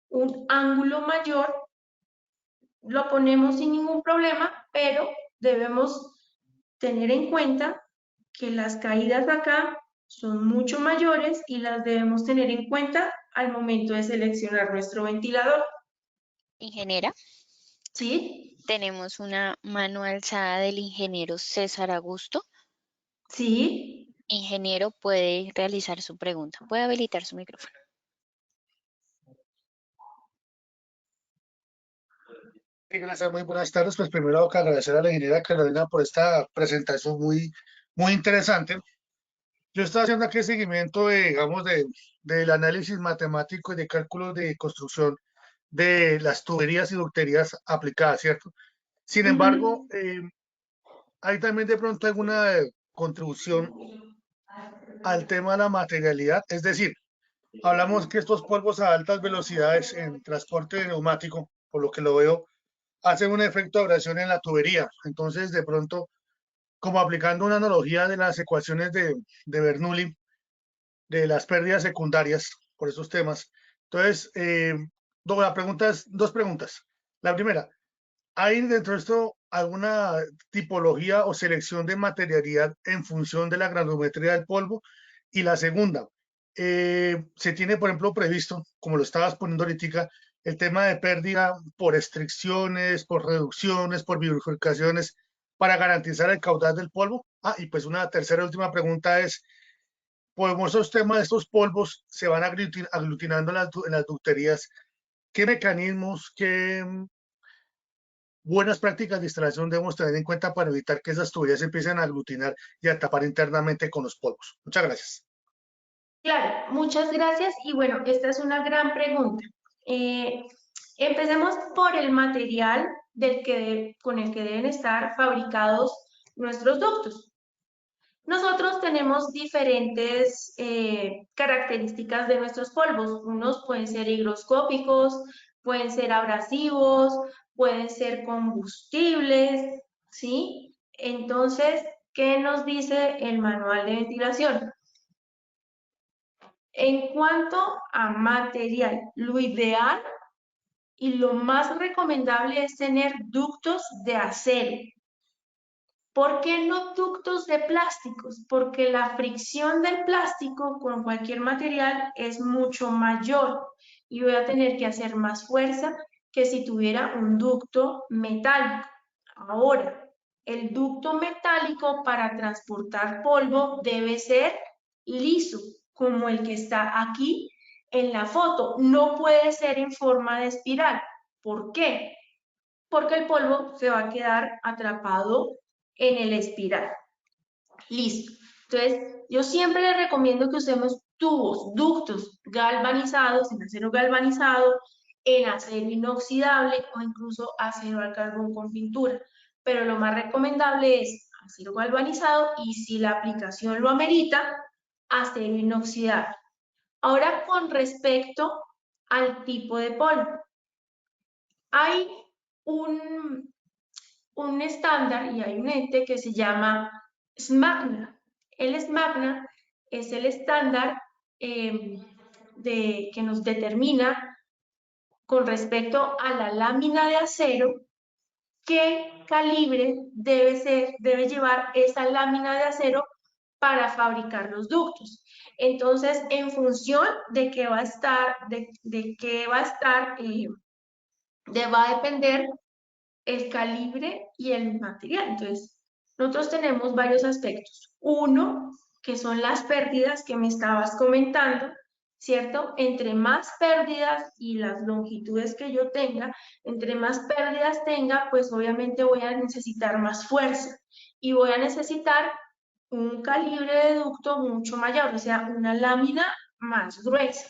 Speaker 2: un ángulo mayor, lo ponemos sin ningún problema, pero debemos tener en cuenta que las caídas acá son mucho mayores y las debemos tener en cuenta al momento de seleccionar nuestro ventilador.
Speaker 1: Ingeniera,
Speaker 2: ¿Sí?
Speaker 1: tenemos una mano alzada del ingeniero César Augusto.
Speaker 2: ¿Sí?
Speaker 1: Ingeniero, puede realizar su pregunta. Puede habilitar su micrófono.
Speaker 4: Sí, gracias, muy buenas tardes. Pues primero tengo que agradecer a la ingeniera Carolina por esta presentación muy interesante. Yo estaba haciendo aquí seguimiento, digamos, del análisis matemático y de cálculos de construcción de las tuberías y ducterías aplicadas, ¿cierto? Sin embargo, hay también de pronto alguna contribución al tema de la materialidad, es decir, hablamos que estos polvos a altas velocidades en transporte neumático, por lo que lo veo, hacen un efecto de abrasión en la tubería. Entonces, de pronto, como aplicando una analogía de las ecuaciones de Bernoulli, de las pérdidas secundarias por esos temas. Entonces, dos preguntas. La primera, ¿hay dentro de esto alguna tipología o selección de materialidad en función de la granulometría del polvo? Y la segunda, se tiene, por ejemplo, previsto, como lo estabas poniendo ahorita, el tema de pérdida por extracciones, por reducciones, por bifurcaciones, para garantizar el caudal del polvo. Ah, y pues una tercera y última pregunta es, por esos temas de estos polvos se van aglutinando en las ducterías. ¿Qué mecanismos, qué buenas prácticas de instalación debemos tener en cuenta para evitar que esas tuberías empiecen a aglutinar y a tapar internamente con los polvos? Muchas gracias.
Speaker 2: Claro, muchas gracias. Y bueno, esta es una gran pregunta. Empecemos por el material con el que deben estar fabricados nuestros ductos. Nosotros tenemos diferentes características de nuestros polvos. Unos pueden ser higroscópicos, pueden ser abrasivos, pueden ser combustibles, ¿sí? Entonces, ¿qué nos dice el manual de ventilación? En cuanto a material, lo ideal y lo más recomendable es tener ductos de acero. ¿Por qué no ductos de plásticos? Porque la fricción del plástico con cualquier material es mucho mayor y voy a tener que hacer más fuerza que si tuviera un ducto metálico. Ahora, El ducto metálico para transportar polvo debe ser liso, como el que está aquí en la foto. No puede ser en forma de espiral. ¿Por qué? Porque el polvo se va a quedar atrapado en el espiral. Listo. Entonces, yo siempre les recomiendo que usemos tubos, ductos galvanizados, en acero galvanizado, en acero inoxidable o incluso acero al carbón con pintura. Pero lo más recomendable es acero galvanizado y si la aplicación lo amerita, acero inoxidable. Ahora, con respecto al tipo de polvo. Hay un estándar y hay un ente que se llama SMACNA. El SMACNA es el estándar que nos determina con respecto a la lámina de acero qué calibre debe llevar esa lámina de acero para fabricar los ductos. Entonces, en función de qué va a estar, va a depender el calibre y el material. Entonces, nosotros tenemos varios aspectos. Uno, que son las pérdidas que me estabas comentando, ¿cierto? Entre más pérdidas y las longitudes que yo tenga, entre más pérdidas tenga, pues obviamente voy a necesitar más fuerza y voy a necesitar un calibre de ducto mucho mayor, o sea, una lámina más gruesa,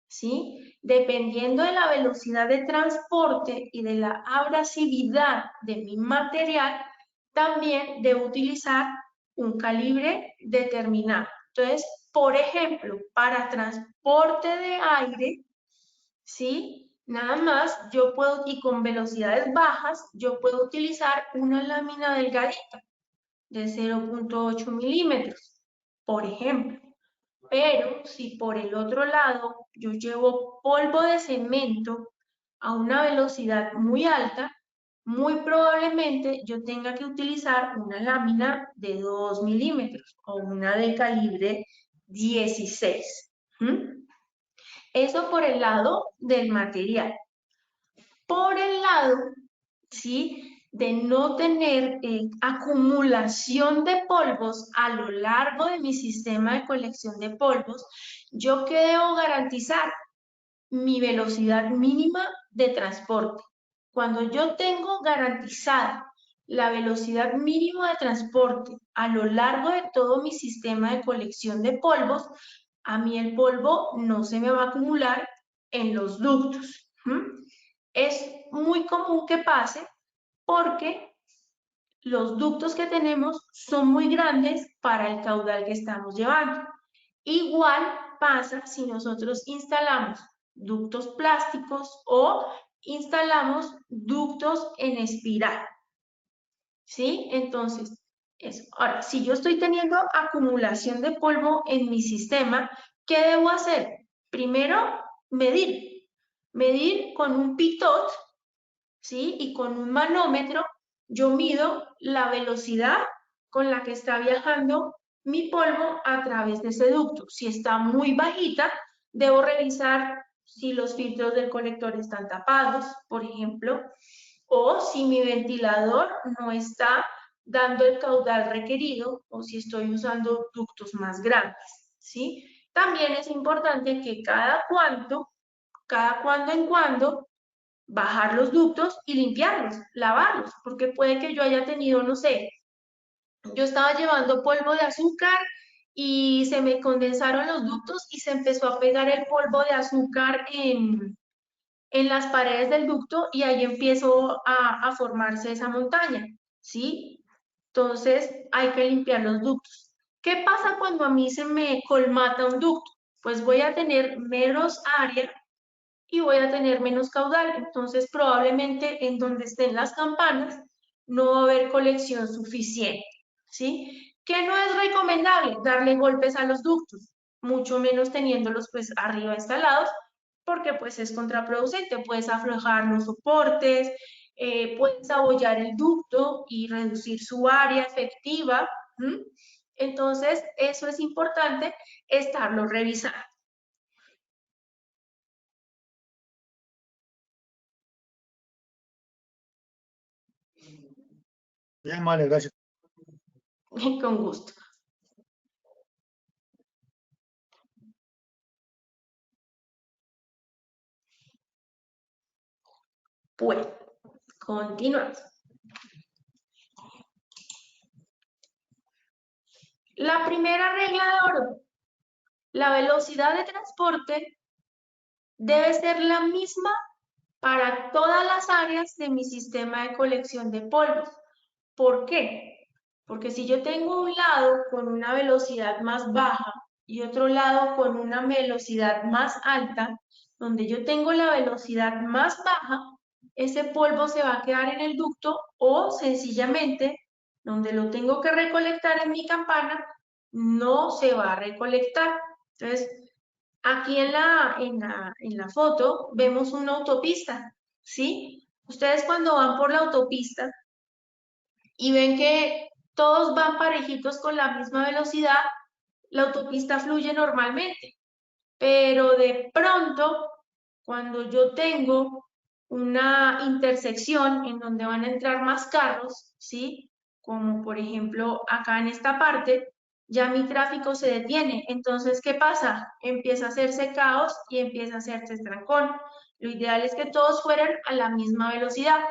Speaker 2: ¿sí? Dependiendo de la velocidad de transporte y de la abrasividad de mi material, también debo utilizar un calibre determinado. Entonces, por ejemplo, para transporte de aire, ¿sí? Nada más yo puedo, y con velocidades bajas, yo puedo utilizar una lámina delgadita de 0.8 milímetros, por ejemplo. Pero si por el otro lado yo llevo polvo de cemento a una velocidad muy alta, muy probablemente yo tenga que utilizar una lámina de 2 milímetros o una de calibre 16. Eso por el lado del material. Por el lado, ¿sí?, de no tener acumulación de polvos a lo largo de mi sistema de colección de polvos, ¿yo qué debo garantizar? Mi velocidad mínima de transporte. Cuando yo tengo garantizada la velocidad mínima de transporte a lo largo de todo mi sistema de colección de polvos, a mí el polvo no se me va a acumular en los ductos. Es muy común que pase porque los ductos que tenemos son muy grandes para el caudal que estamos llevando. Igual pasa si nosotros instalamos ductos plásticos o instalamos ductos en espiral. ¿Sí? Entonces, eso. Ahora, si yo estoy teniendo acumulación de polvo en mi sistema, ¿qué debo hacer? Primero, medir. Medir con un pitot, ¿sí?, y con un manómetro yo mido la velocidad con la que está viajando mi polvo a través de ese ducto. Si está muy bajita, debo revisar si los filtros del colector están tapados, por ejemplo, o si mi ventilador no está dando el caudal requerido o si estoy usando ductos más grandes, ¿sí? También es importante que cada cuando en cuando, bajar los ductos y limpiarlos, lavarlos, porque puede que yo haya tenido, no sé, yo estaba llevando polvo de azúcar y se me condensaron los ductos y se empezó a pegar el polvo de azúcar en las paredes del ducto y ahí empezó a formarse esa montaña, ¿sí? Entonces hay que limpiar los ductos. ¿Qué pasa cuando a mí se me colmata un ducto? Pues voy a tener menos área y voy a tener menos caudal. Entonces, probablemente en donde estén las campanas no va a haber colección suficiente, ¿sí? ¿Qué no es recomendable? Darle golpes a los ductos, mucho menos teniéndolos pues arriba instalados, porque pues es contraproducente. Puedes aflojar los soportes, puedes abollar el ducto y reducir su área efectiva. Entonces, eso es importante estarlo revisando.
Speaker 4: Muy amable, gracias.
Speaker 2: Con gusto. Bueno, continuamos. La primera regla de oro: la velocidad de transporte debe ser la misma para todas las áreas de mi sistema de colección de polvos. ¿Por qué? Porque si yo tengo un lado con una velocidad más baja y otro lado con una velocidad más alta, donde yo tengo la velocidad más baja, ese polvo se va a quedar en el ducto, o sencillamente, donde lo tengo que recolectar en mi campana, no se va a recolectar. Entonces, aquí en la foto vemos una autopista, ¿sí? Ustedes cuando van por la autopista y ven que todos van parejitos con la misma velocidad, la autopista fluye normalmente. Pero de pronto, cuando yo tengo una intersección en donde van a entrar más carros, ¿sí? Como por ejemplo acá en esta parte, ya mi tráfico se detiene. Entonces, ¿qué pasa? Empieza a hacerse caos y empieza a hacerse trancón. Lo ideal es que todos fueran a la misma velocidad.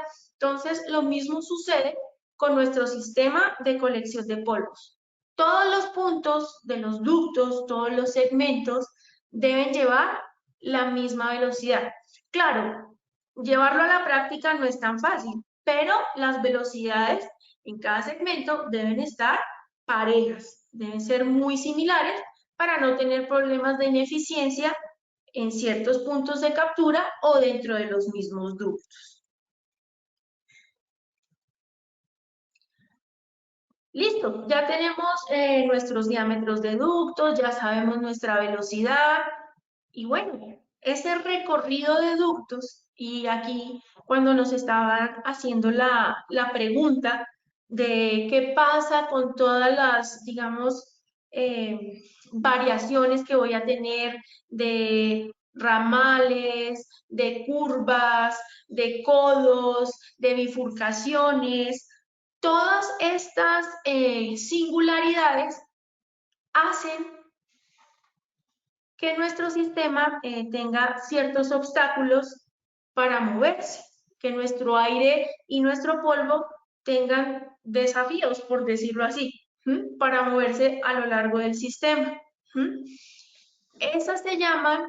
Speaker 2: Entonces, lo mismo sucede con nuestro sistema de colección de polvos. Todos los puntos de los ductos, todos los segmentos deben llevar la misma velocidad. Claro, llevarlo a la práctica no es tan fácil, pero las velocidades en cada segmento deben estar parejas, deben ser muy similares para no tener problemas de ineficiencia en ciertos puntos de captura o dentro de los mismos ductos. Listo, ya tenemos nuestros diámetros de ductos, ya sabemos nuestra velocidad y bueno, ese recorrido de ductos, y aquí cuando nos estaban haciendo la pregunta de qué pasa con todas las, digamos, variaciones que voy a tener de ramales, de curvas, de codos, de bifurcaciones. Todas estas singularidades hacen que nuestro sistema tenga ciertos obstáculos para moverse, que nuestro aire y nuestro polvo tengan desafíos, por decirlo así, para moverse a lo largo del sistema. Esas se llaman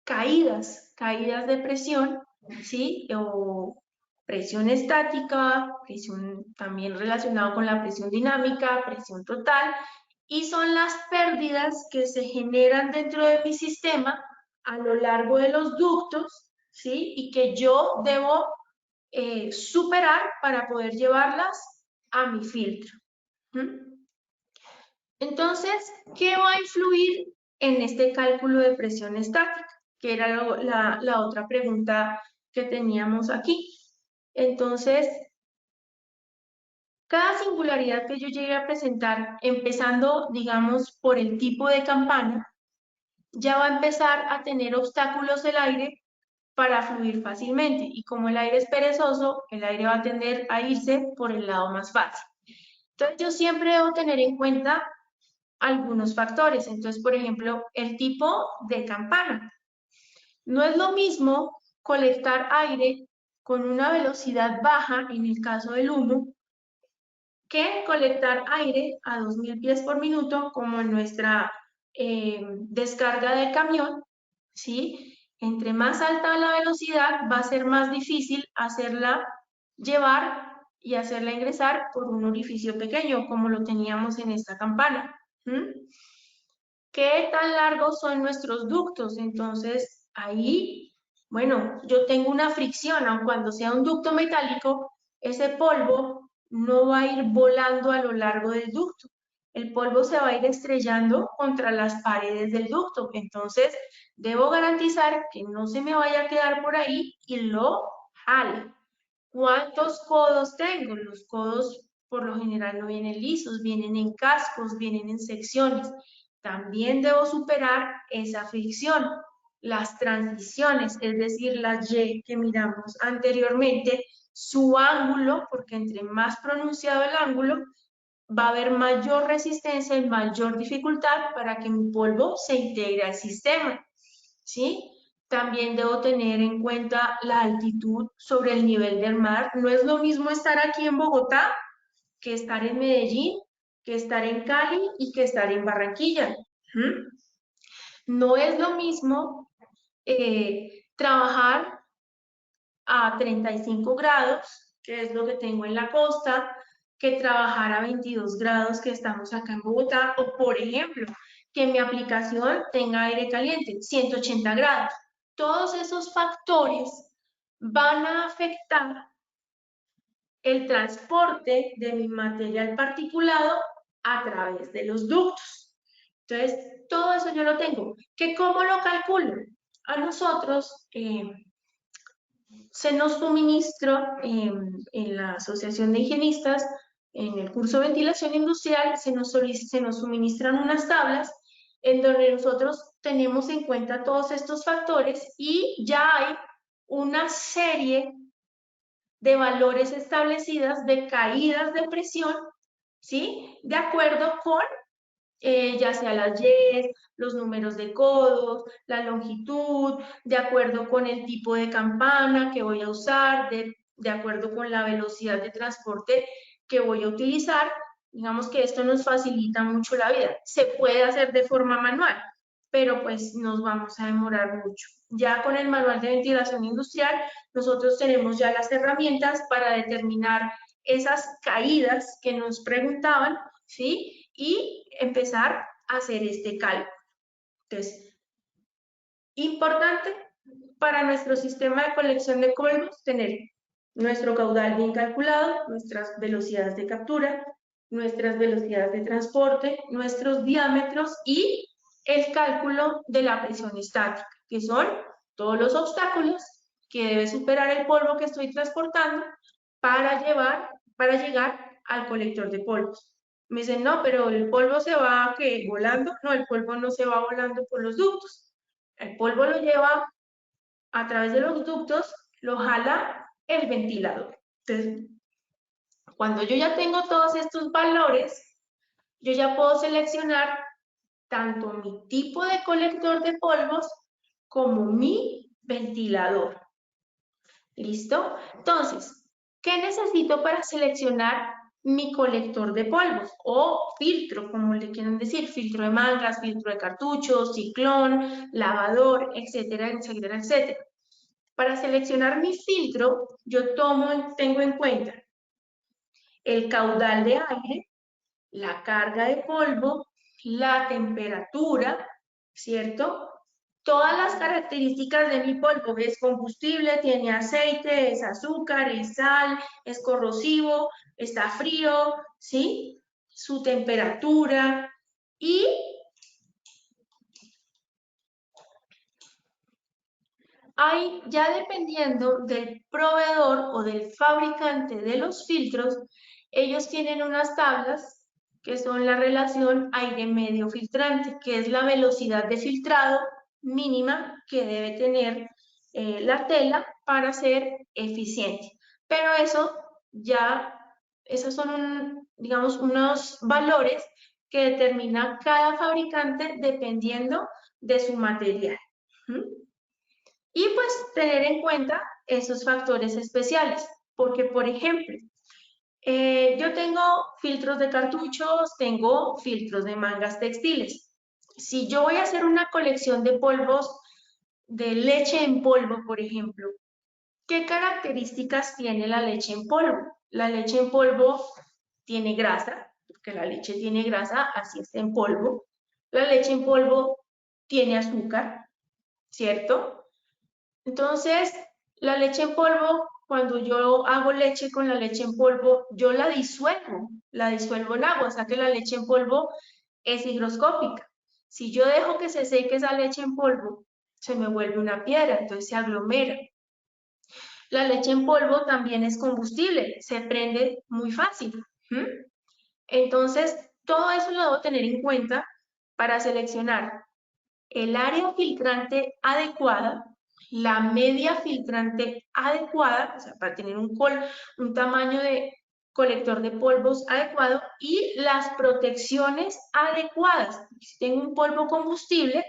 Speaker 2: caídas de presión, ¿sí? O presión estática, presión también relacionada con la presión dinámica, presión total, y son las pérdidas que se generan dentro de mi sistema a lo largo de los ductos, ¿sí? Y que yo debo superar para poder llevarlas a mi filtro. Entonces, ¿qué va a influir en este cálculo de presión estática? Que era la otra pregunta que teníamos aquí. Entonces, cada singularidad que yo llegue a presentar, empezando, digamos, por el tipo de campana, ya va a empezar a tener obstáculos el aire para fluir fácilmente. Y como el aire es perezoso, el aire va a tender a irse por el lado más fácil. Entonces, yo siempre debo tener en cuenta algunos factores. Entonces, por ejemplo, el tipo de campana. No es lo mismo colectar aire con una velocidad baja, en el caso del humo, que colectar aire a 2000 pies por minuto, como en nuestra descarga del camión, ¿sí? Entre más alta la velocidad, va a ser más difícil hacerla llevar y hacerla ingresar por un orificio pequeño, como lo teníamos en esta campana. ¿Qué tan largos son nuestros ductos? Entonces, ahí, bueno, yo tengo una fricción, aun cuando sea un ducto metálico, ese polvo no va a ir volando a lo largo del ducto. El polvo se va a ir estrellando contra las paredes del ducto. Entonces, debo garantizar que no se me vaya a quedar por ahí y lo jale. ¿Cuántos codos tengo? Los codos por lo general no vienen lisos, vienen en cascos, vienen en secciones. También debo superar esa fricción. Las transiciones, es decir, las Y que miramos anteriormente, su ángulo, porque entre más pronunciado el ángulo, va a haber mayor resistencia y mayor dificultad para que mi polvo se integre al sistema, ¿sí? También debo tener en cuenta la altitud sobre el nivel del mar. No es lo mismo estar aquí en Bogotá que estar en Medellín, que estar en Cali y que estar en Barranquilla. No es lo mismo trabajar a 35 grados, que es lo que tengo en la costa, que trabajar a 22 grados que estamos acá en Bogotá, o por ejemplo, que mi aplicación tenga aire caliente, 180 grados. Todos esos factores van a afectar el transporte de mi material particulado a través de los ductos. Entonces, todo eso yo lo tengo. ¿Cómo lo calculo? A nosotros se nos suministra en la Asociación de Higienistas, en el curso de ventilación industrial, se nos suministran unas tablas en donde nosotros tenemos en cuenta todos estos factores y ya hay una serie de valores establecidas de caídas de presión, ¿sí? De acuerdo con ya sea las Y, los números de codos, la longitud, de acuerdo con el tipo de campana que voy a usar, de acuerdo con la velocidad de transporte que voy a utilizar. Digamos que esto nos facilita mucho la vida. Se puede hacer de forma manual, pero pues nos vamos a demorar mucho. Ya con el manual de ventilación industrial, nosotros tenemos ya las herramientas para determinar esas caídas que nos preguntaban, ¿sí? Y empezar a hacer este cálculo. Entonces, importante para nuestro sistema de colección de polvos tener nuestro caudal bien calculado, nuestras velocidades de captura, nuestras velocidades de transporte, nuestros diámetros y el cálculo de la presión estática, que son todos los obstáculos que debe superar el polvo que estoy transportando para llegar al colector de polvos. Me dicen, no, pero el polvo se va ¿qué? Volando. No, el polvo no se va volando por los ductos. El polvo lo lleva a través de los ductos, lo jala el ventilador. Entonces, cuando yo ya tengo todos estos valores, yo ya puedo seleccionar tanto mi tipo de colector de polvos como mi ventilador. ¿Listo? Entonces, ¿qué necesito para seleccionar mi colector de polvos o filtro, como le quieren decir? Filtro de mangas, filtro de cartuchos, ciclón, lavador, etcétera, etcétera, etcétera. Para seleccionar mi filtro, yo tengo en cuenta el caudal de aire, la carga de polvo, la temperatura, ¿cierto? Todas las características de mi polvo: es combustible, tiene aceite, es azúcar, es sal, es corrosivo, está frío, ¿sí? Su temperatura y ahí, ya dependiendo del proveedor o del fabricante de los filtros, ellos tienen unas tablas que son la relación aire medio filtrante, que es la velocidad de filtrado mínima que debe tener la tela para ser eficiente. Pero esos son, digamos, unos valores que determina cada fabricante dependiendo de su material. Y pues tener en cuenta esos factores especiales, porque por ejemplo, yo tengo filtros de cartuchos, tengo filtros de mangas textiles. Si yo voy a hacer una colección de polvos de leche en polvo, por ejemplo, ¿qué características tiene la leche en polvo? La leche en polvo tiene grasa, porque la leche tiene grasa, así está en polvo. La leche en polvo tiene azúcar, ¿cierto? Entonces, la leche en polvo, cuando yo hago leche con la leche en polvo, yo la disuelvo en agua, o sea que la leche en polvo es higroscópica. Si yo dejo que se seque esa leche en polvo, se me vuelve una piedra, entonces se aglomera. La leche en polvo también es combustible, se prende muy fácil. Entonces, todo eso lo debo tener en cuenta para seleccionar el área filtrante adecuada la media filtrante adecuada, o sea, para tener un tamaño de colector de polvos adecuado y las protecciones adecuadas. Si tengo un polvo combustible,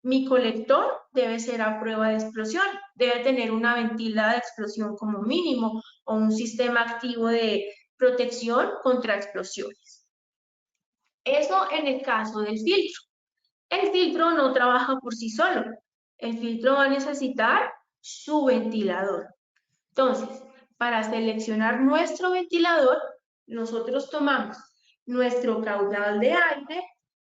Speaker 2: mi colector debe ser a prueba de explosión, debe tener una ventila de explosión como mínimo o un sistema activo de protección contra explosiones. Eso en el caso del filtro. El filtro no trabaja por sí solo. El filtro va a necesitar su ventilador. Entonces, para seleccionar nuestro ventilador, nosotros tomamos nuestro caudal de aire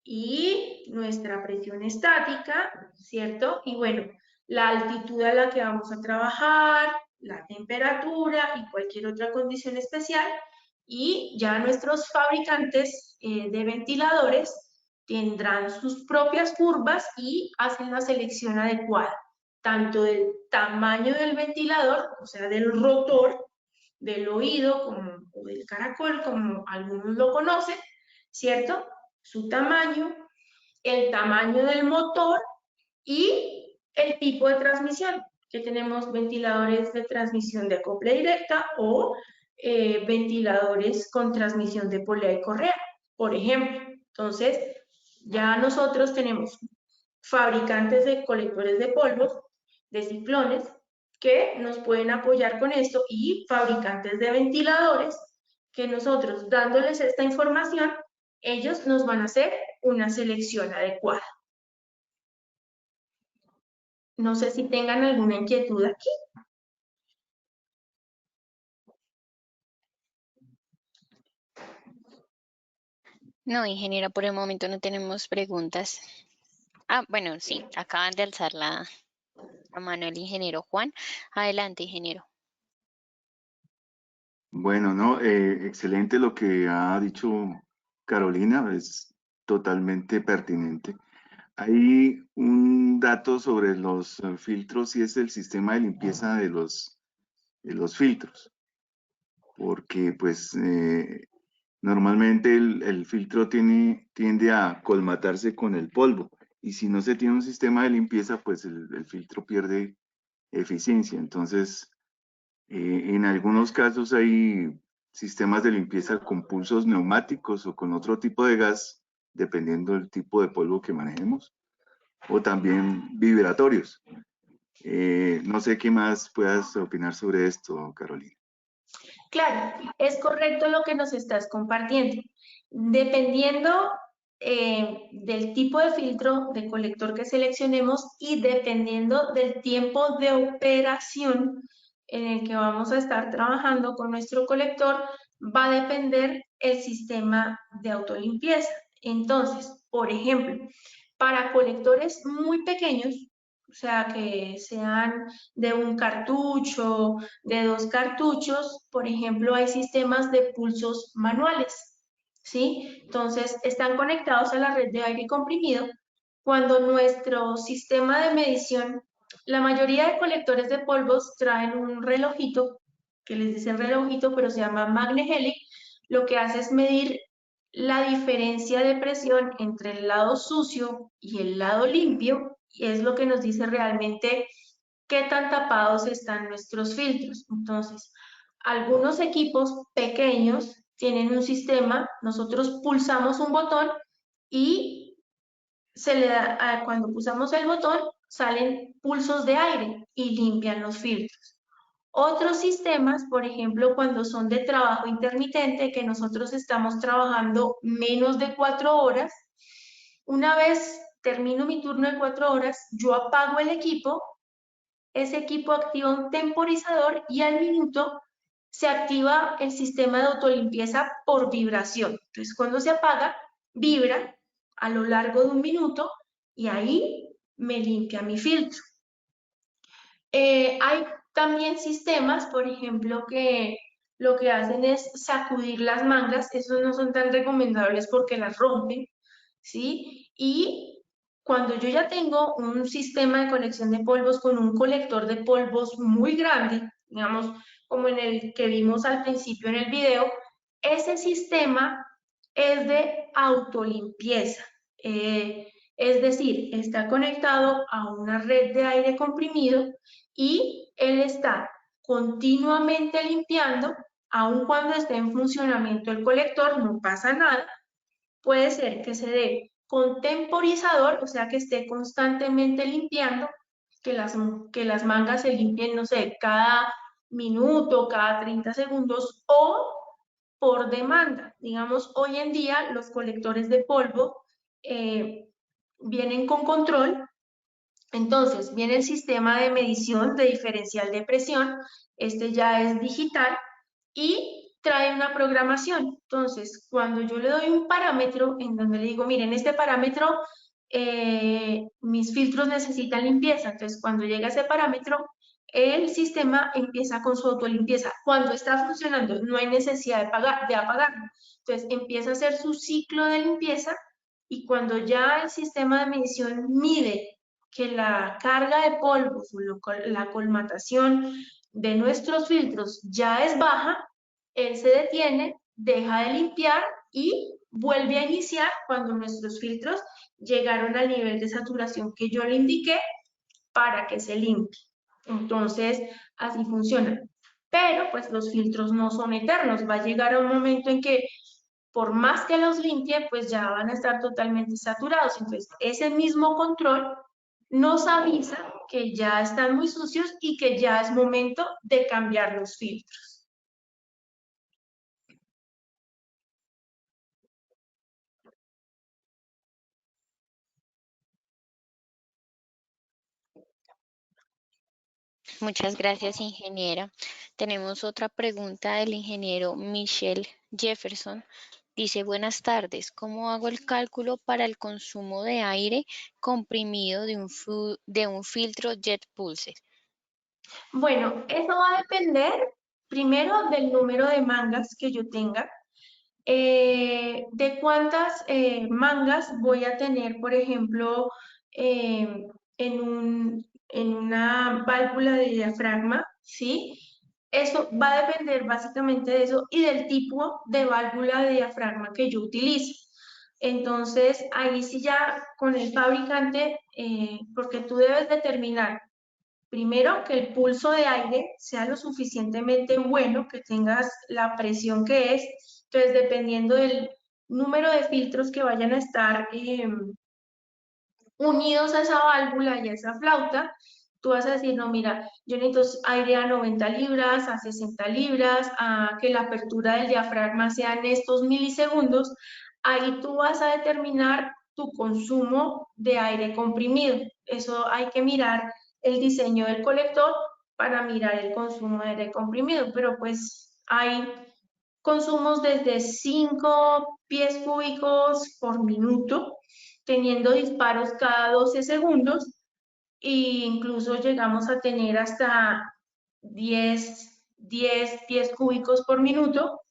Speaker 2: y nuestra presión estática, ¿cierto? Y bueno, la altitud a la que vamos a trabajar, la temperatura y cualquier otra condición especial. Y ya nuestros fabricantes de ventiladores tendrán sus propias curvas y hacen la selección adecuada, tanto del tamaño del ventilador, o sea, del rotor, del oído o del caracol, como algunos lo conocen, ¿cierto? Su tamaño, el tamaño del motor y el tipo de transmisión, que tenemos ventiladores de transmisión de acople directa o ventiladores con transmisión de polea y correa, por ejemplo. Entonces, ya nosotros tenemos fabricantes de colectores de polvos, de ciclones, que nos pueden apoyar con esto y fabricantes de ventiladores que nosotros dándoles esta información, ellos nos van a hacer una selección adecuada. No sé si tengan alguna inquietud aquí.
Speaker 1: No, ingeniera, por el momento no tenemos preguntas. Ah, bueno, sí, acaban de alzar la mano el ingeniero Juan. Adelante, ingeniero.
Speaker 3: Bueno, no, excelente lo que ha dicho Carolina, es totalmente pertinente. Hay un dato sobre los filtros y es el sistema de limpieza de los filtros, porque pues normalmente el filtro tiende a colmatarse con el polvo y si no se tiene un sistema de limpieza, pues el filtro pierde eficiencia. Entonces, en algunos casos hay sistemas de limpieza con pulsos neumáticos o con otro tipo de gas, dependiendo del tipo de polvo que manejemos, o también vibratorios. No sé qué más puedas opinar sobre esto, Carolina.
Speaker 2: Claro, es correcto lo que nos estás compartiendo. Dependiendo del tipo de filtro de colector que seleccionemos y dependiendo del tiempo de operación en el que vamos a estar trabajando con nuestro colector, va a depender el sistema de autolimpieza. Entonces, por ejemplo, para colectores muy pequeños, o sea, que sean de un cartucho, de 2 cartuchos, por ejemplo, hay sistemas de pulsos manuales, ¿sí? Entonces, están conectados a la red de aire comprimido. Cuando nuestro sistema de medición, la mayoría de colectores de polvos traen un relojito, que les dicen relojito, pero se llama Magnehelic, lo que hace es medir la diferencia de presión entre el lado sucio y el lado limpio, y es lo que nos dice realmente qué tan tapados están nuestros filtros. Entonces, algunos equipos pequeños tienen un sistema, nosotros pulsamos un botón y se le da, cuando pulsamos el botón, salen pulsos de aire y limpian los filtros. Otros sistemas, por ejemplo, cuando son de trabajo intermitente, que nosotros estamos trabajando menos de 4 horas, una vez termino mi turno de 4 horas, yo apago el equipo, ese equipo activa un temporizador y al minuto se activa el sistema de autolimpieza por vibración. Entonces, cuando se apaga, vibra a lo largo de un minuto y ahí me limpia mi filtro. Hay también sistemas, por ejemplo, que lo que hacen es sacudir las mangas, esos no son tan recomendables porque las rompen, ¿sí? Y cuando yo ya tengo un sistema de colección de polvos con un colector de polvos muy grande, digamos, como en el que vimos al principio en el video, ese sistema es de autolimpieza. Es decir, está conectado a una red de aire comprimido y él está continuamente limpiando, aun cuando esté en funcionamiento el colector, no pasa nada. Puede ser que se dé con temporizador, o sea que esté constantemente limpiando, que las mangas se limpien, no sé, cada minuto, cada 30 segundos, o por demanda. Digamos, hoy en día los colectores de polvo vienen con control. Entonces, viene el sistema de medición de diferencial de presión, este ya es digital y trae una programación. Entonces, cuando yo le doy un parámetro en donde le digo, miren, este parámetro, mis filtros necesitan limpieza. Entonces, cuando llega ese parámetro, el sistema empieza con su autolimpieza. Cuando está funcionando, no hay necesidad de apagarlo. Entonces, empieza a hacer su ciclo de limpieza y cuando ya el sistema de medición mide que la carga de polvos o la colmatación de nuestros filtros ya es baja, él se detiene, deja de limpiar y vuelve a iniciar cuando nuestros filtros llegaron al nivel de saturación que yo le indiqué para que se limpie. Entonces, así funciona. Pero, pues, los filtros no son eternos. Va a llegar a un momento en que, por más que los limpie, pues ya van a estar totalmente saturados. Entonces, ese mismo control nos avisa que ya están muy sucios y que ya es momento de cambiar los filtros.
Speaker 1: Muchas gracias, ingeniera. Tenemos otra pregunta del ingeniero Michelle Jefferson. Dice, buenas tardes, ¿cómo hago el cálculo para el consumo de aire comprimido de un filtro Jet Pulse?
Speaker 2: Bueno, eso va a depender primero del número de mangas que yo tenga, de cuántas mangas voy a tener, por ejemplo, en una válvula de diafragma, ¿sí? Eso va a depender básicamente de eso y del tipo de válvula de diafragma que yo utilice. Entonces, ahí sí ya con el fabricante, porque tú debes determinar primero que el pulso de aire sea lo suficientemente bueno, que tengas la presión que es. Entonces, dependiendo del número de filtros que vayan a estar unidos a esa válvula y a esa flauta, tú vas a decir, no, mira, yo necesito aire a 90 libras, a 60 libras, a que la apertura del diafragma sea en estos milisegundos. Ahí tú vas a determinar tu consumo de aire comprimido. Eso hay que mirar el diseño del colector para mirar el consumo de aire comprimido, pero pues hay consumos desde 5 pies cúbicos por minuto, teniendo disparos cada 12 segundos e incluso llegamos a tener hasta 10 pies cúbicos por minuto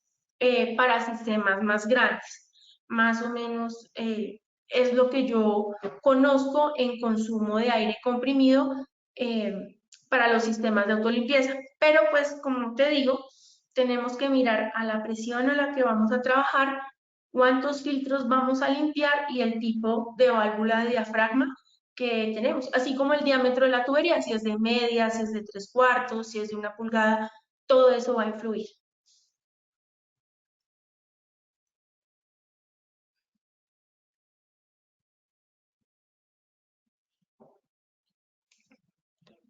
Speaker 2: para sistemas más grandes. Más o menos es lo que yo conozco en consumo de aire comprimido para los sistemas de autolimpieza. Pero pues, como te digo, tenemos que mirar a la presión a la que vamos a trabajar, cuántos filtros vamos a limpiar y el tipo de válvula de diafragma que tenemos, así como el diámetro de la tubería, si es de media, si es de 3/4, si es de 1 pulgada, todo eso va a influir.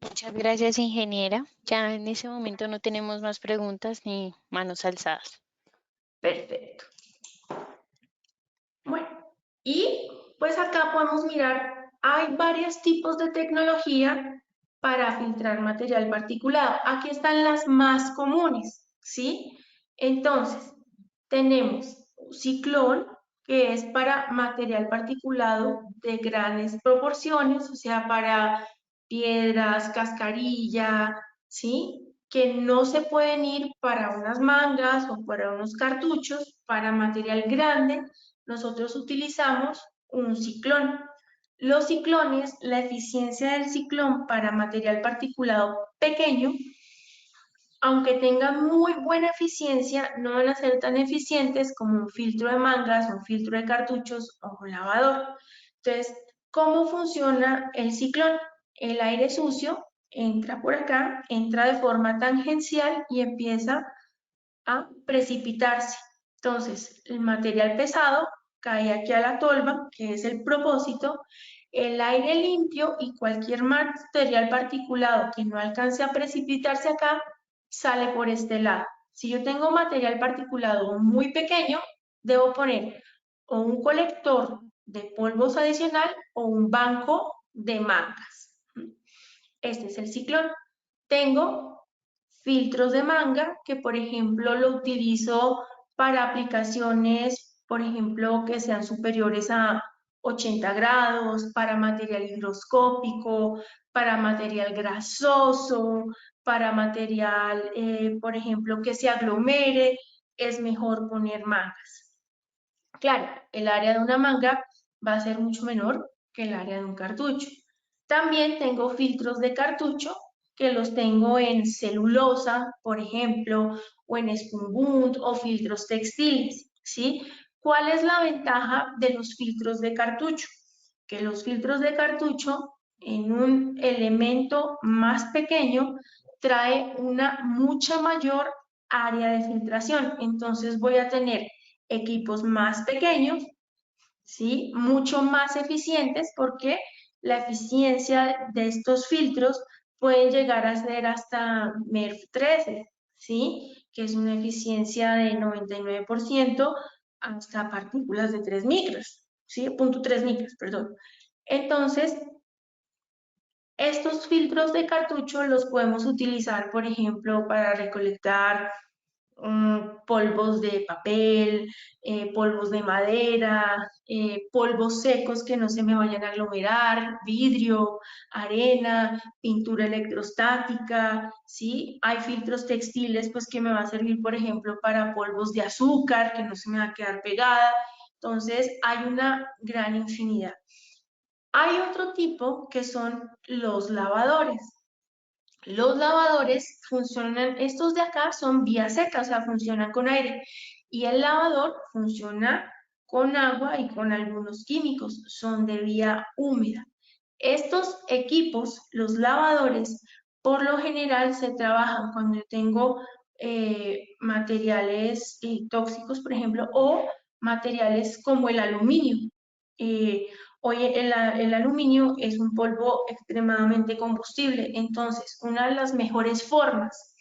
Speaker 1: Muchas gracias, ingeniera. Ya en ese momento no tenemos más preguntas ni manos alzadas.
Speaker 2: Perfecto. Bueno, y pues acá podemos mirar, hay varios tipos de tecnología para filtrar material particulado. Aquí están las más comunes, ¿sí? Entonces, tenemos ciclón, que es para material particulado de grandes proporciones, o sea, para piedras, cascarilla, ¿sí? Que no se pueden ir para unas mangas o para unos cartuchos, para material grande, nosotros utilizamos un ciclón. Los ciclones, la eficiencia del ciclón para material particulado pequeño, aunque tengan muy buena eficiencia, no van a ser tan eficientes como un filtro de mangas, un filtro de cartuchos o un lavador. Entonces, ¿Cómo funciona el ciclón? El aire sucio entra por acá, entra de forma tangencial y empieza a precipitarse. Entonces, el material pesado cae aquí a la tolva, que es el propósito. El aire limpio y cualquier material particulado que no alcance a precipitarse acá, sale por este lado. Si yo tengo material particulado muy pequeño, debo poner o un colector de polvos adicional o un banco de mangas. Este es el ciclón. Tengo filtros de manga que, por ejemplo, lo utilizo para aplicaciones, por ejemplo, que sean superiores a 80 grados, para material higroscópico, para material grasoso, para material, por ejemplo, que se aglomere, es mejor poner mangas. Claro, el área de una manga va a ser mucho menor que el área de un cartucho. También tengo filtros de cartucho que los tengo en celulosa, por ejemplo, o en spunbund o filtros textiles, ¿sí? ¿Cuál es la ventaja de los filtros de cartucho? Que los filtros de cartucho en un elemento más pequeño trae una mucha mayor área de filtración. Entonces voy a tener equipos más pequeños, ¿sí? Mucho más eficientes porque la eficiencia de estos filtros puede llegar a ser hasta MERV 13, ¿sí? Que es una eficiencia de 99% hasta partículas de 3 micros, ¿sí? 0.3 micros, perdón. Entonces, estos filtros de cartucho los podemos utilizar, por ejemplo, para recolectar polvos de papel, polvos de madera, polvos secos que no se me vayan a aglomerar, vidrio, arena, pintura electrostática, ¿sí? Hay filtros textiles pues que me va a servir, por ejemplo, para polvos de azúcar, que no se me va a quedar pegada. Entonces, hay una gran infinidad. Hay otro tipo que son los lavadores. Los lavadores funcionan, estos de acá son vía seca, o sea, funcionan con aire. Y el lavador funciona con agua y con algunos químicos, son de vía húmeda. Estos equipos, los lavadores, por lo general se trabajan cuando tengo materiales tóxicos, por ejemplo, o materiales como el aluminio. Hoy el aluminio es un polvo extremadamente combustible, entonces una de las mejores formas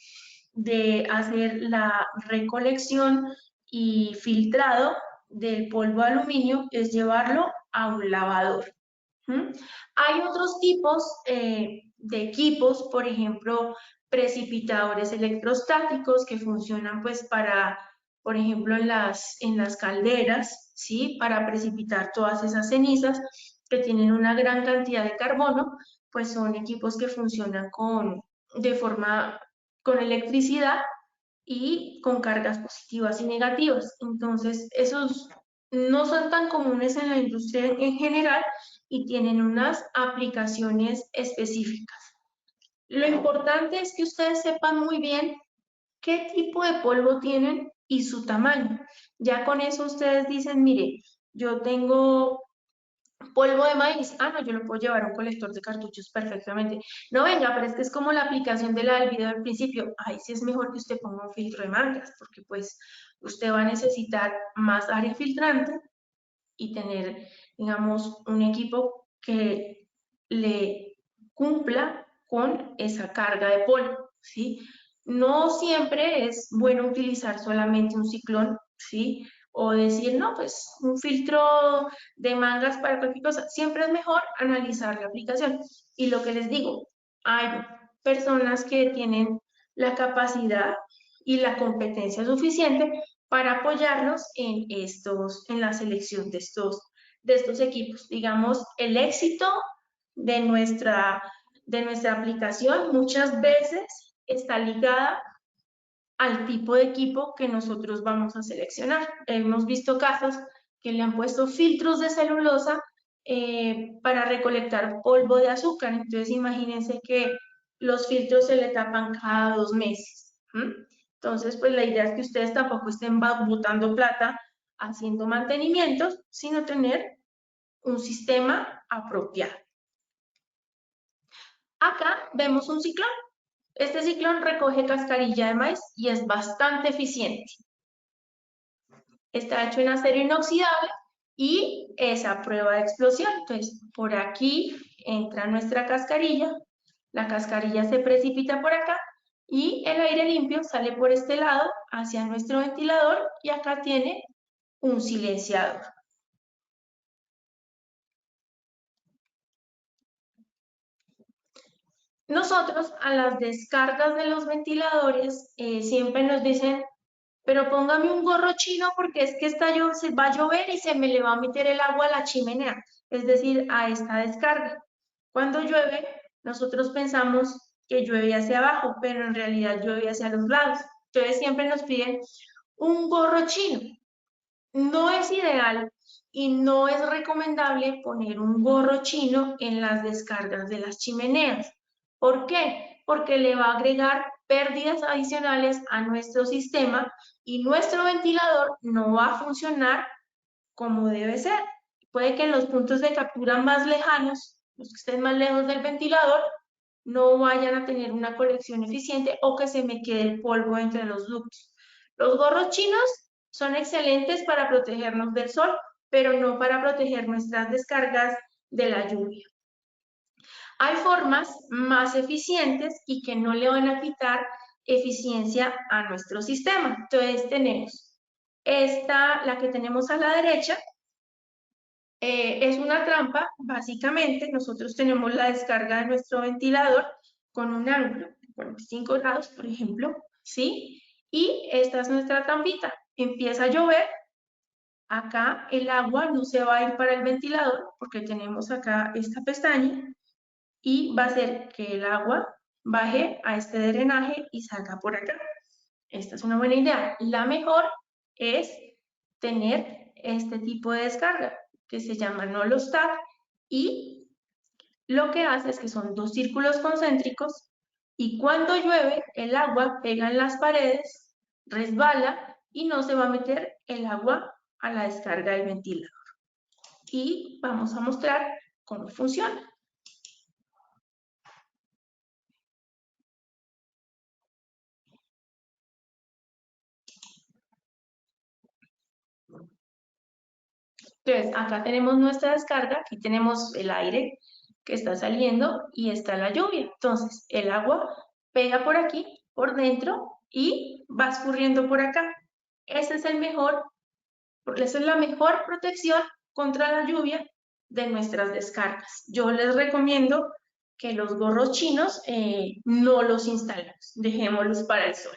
Speaker 2: de hacer la recolección y filtrado del polvo de aluminio es llevarlo a un lavador. Hay otros tipos de equipos, por ejemplo, precipitadores electrostáticos que funcionan pues para, por ejemplo, en las calderas, ¿sí? Para precipitar todas esas cenizas que tienen una gran cantidad de carbono, pues son equipos que funcionan con electricidad y con cargas positivas y negativas. Entonces, esos no son tan comunes en la industria en general y tienen unas aplicaciones específicas. Lo importante es que ustedes sepan muy bien qué tipo de polvo tienen y su tamaño. Ya con eso ustedes dicen, mire, yo tengo polvo de maíz, no, yo lo puedo llevar a un colector de cartuchos perfectamente. No, venga, pero es que es como la aplicación del video al principio. Ahí sí es mejor que usted ponga un filtro de mangas, porque pues usted va a necesitar más área filtrante y tener, digamos, un equipo que le cumpla con esa carga de polvo, ¿sí? No siempre es bueno utilizar solamente un ciclón, ¿sí? O decir, no, pues un filtro de mangas para cualquier cosa. Siempre es mejor analizar la aplicación. Y lo que les digo, hay personas que tienen la capacidad y la competencia suficiente para apoyarnos en la selección de estos equipos. Digamos, el éxito de nuestra aplicación muchas veces está ligada al tipo de equipo que nosotros vamos a seleccionar. Hemos visto casos que le han puesto filtros de celulosa para recolectar polvo de azúcar. Entonces, imagínense que los filtros se le tapan cada 2 meses. Entonces, pues la idea es que ustedes tampoco estén botando plata haciendo mantenimientos, sino tener un sistema apropiada. Acá vemos un ciclón. Este ciclón recoge cascarilla de maíz y es bastante eficiente. Está hecho en acero inoxidable y es a prueba de explosión. Entonces, por aquí entra nuestra cascarilla, la cascarilla se precipita por acá y el aire limpio sale por este lado hacia nuestro ventilador y acá tiene un silenciador. Nosotros a las descargas de los ventiladores siempre nos dicen, pero póngame un gorro chino porque es que se va a llover y se me le va a meter el agua a la chimenea, es decir, a esta descarga. Cuando llueve, nosotros pensamos que llueve hacia abajo, pero en realidad llueve hacia los lados. Entonces siempre nos piden un gorro chino. No es ideal y no es recomendable poner un gorro chino en las descargas de las chimeneas. ¿Por qué? Porque le va a agregar pérdidas adicionales a nuestro sistema y nuestro ventilador no va a funcionar como debe ser. Puede que en los puntos de captura más lejanos, los que estén más lejos del ventilador, no vayan a tener una colección eficiente o que se me quede el polvo entre los ductos. Los gorros chinos son excelentes para protegernos del sol, pero no para proteger nuestras descargas de la lluvia. Hay formas más eficientes y que no le van a quitar eficiencia a nuestro sistema. Entonces tenemos esta, la que tenemos a la derecha, es una trampa, básicamente. Nosotros tenemos la descarga de nuestro ventilador con un ángulo de 45 grados, por ejemplo, ¿sí? Y esta es nuestra trampita. Empieza a llover. Acá el agua no se va a ir para el ventilador porque tenemos acá esta pestaña y va a hacer que el agua baje a este drenaje y salga por acá. Esta es una buena idea. La mejor es tener este tipo de descarga que se llama no-loss-tap y lo que hace es que son dos círculos concéntricos y cuando llueve el agua pega en las paredes, resbala y no se va a meter el agua a la descarga del ventilador. Y vamos a mostrar cómo funciona. Entonces, acá tenemos nuestra descarga, aquí tenemos el aire que está saliendo y está la lluvia. Entonces, el agua pega por aquí, por dentro y va escurriendo por acá. Esa es la mejor protección contra la lluvia de nuestras descargas. Yo les recomiendo que los gorros chinos no los instalemos, dejémoslos para el sol.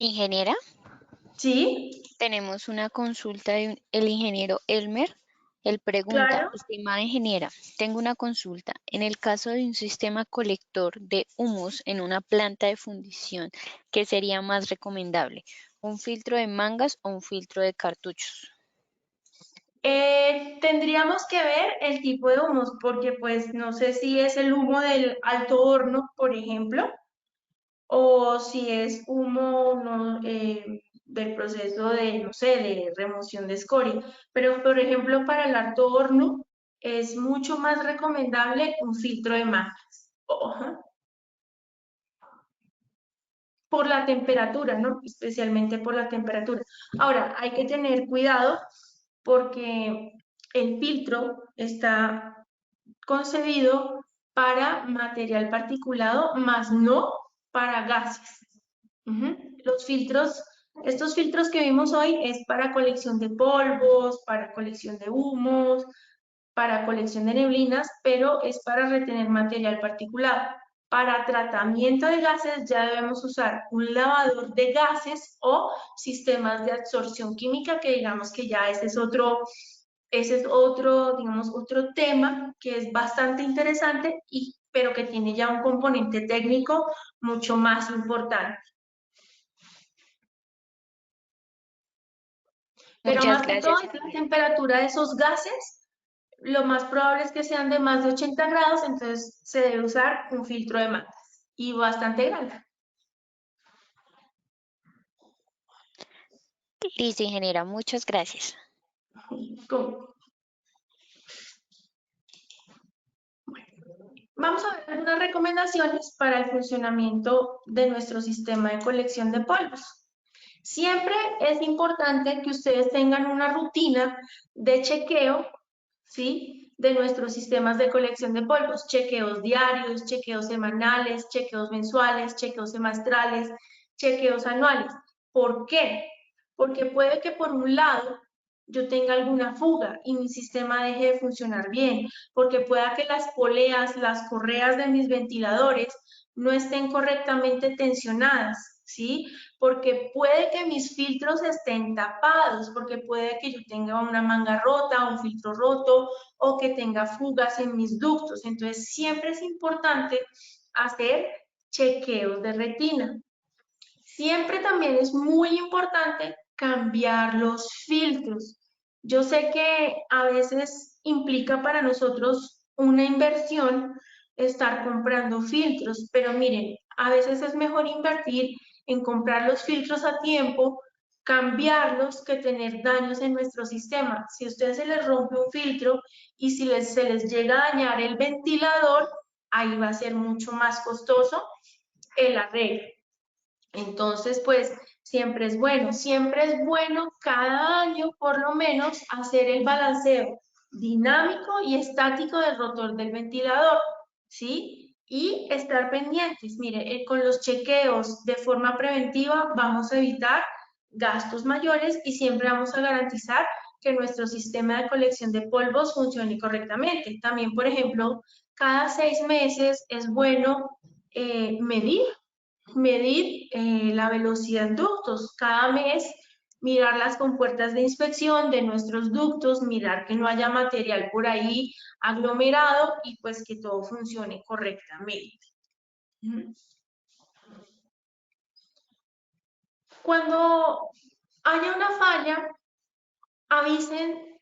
Speaker 1: Ingeniera,
Speaker 2: ¿Sí?
Speaker 1: tenemos una consulta de el ingeniero Elmer. Él pregunta,
Speaker 2: Claro.
Speaker 1: estimada ingeniera, tengo una consulta. En el caso de un sistema colector de humos en una planta de fundición, ¿qué sería más recomendable? ¿Un filtro de mangas o un filtro de cartuchos?
Speaker 2: Tendríamos que ver el tipo de humos, porque pues no sé si es el humo del alto horno, por ejemplo, o si es humo del proceso de, no sé, de remoción de escoria. Pero, por ejemplo, para el alto horno es mucho más recomendable un filtro de mangas. Por la temperatura, ¿no? Especialmente por la temperatura. Ahora, hay que tener cuidado porque el filtro está concebido para material particulado, más no para gases. Los filtros, estos filtros que vimos hoy es para colección de polvos, para colección de humos, para colección de neblinas, pero es para retener material particulado. Para tratamiento de gases ya debemos usar un lavador de gases o sistemas de absorción química, que digamos que ya ese es otro, digamos, otro tema que es bastante interesante, pero que tiene ya un componente técnico mucho más importante. Pero
Speaker 1: Muchas
Speaker 2: más que todo
Speaker 1: gracias.
Speaker 2: es la temperatura de esos gases. Lo más probable es que sean de más de 80 grados, entonces se debe usar un filtro de mangas y bastante grande.
Speaker 1: Listo, ingeniera, muchas gracias.
Speaker 2: Vamos a ver algunas recomendaciones para el funcionamiento de nuestro sistema de colección de polvos. Siempre es importante que ustedes tengan una rutina de chequeo, ¿sí?, de nuestros sistemas de colección de polvos. Chequeos diarios, chequeos semanales, chequeos mensuales, chequeos semestrales, chequeos anuales. ¿Por qué? Porque puede que por un lado yo tenga alguna fuga y mi sistema deje de funcionar bien, porque pueda que las poleas, las correas de mis ventiladores no estén correctamente tensionadas, ¿sí? Porque puede que mis filtros estén tapados, porque puede que yo tenga una manga rota, un filtro roto, o que tenga fugas en mis ductos. Entonces, siempre es importante hacer chequeos de retina. Siempre también es muy importante cambiar los filtros. Yo sé que a veces implica para nosotros una inversión estar comprando filtros, pero miren, a veces es mejor invertir en comprar los filtros a tiempo, cambiarlos, que tener daños en nuestro sistema. Si a ustedes se les rompe un filtro y si se les llega a dañar el ventilador, ahí va a ser mucho más costoso el arreglo. Entonces, pues siempre es bueno cada año por lo menos hacer el balanceo dinámico y estático del rotor del ventilador, ¿sí? Y estar pendientes. Mire, con los chequeos de forma preventiva vamos a evitar gastos mayores y siempre vamos a garantizar que nuestro sistema de colección de polvos funcione correctamente. También, por ejemplo, cada 6 meses es bueno medir la velocidad en ductos. Cada mes mirar las compuertas de inspección de nuestros ductos, mirar que no haya material por ahí aglomerado y pues que todo funcione correctamente. Cuando haya una falla, avisen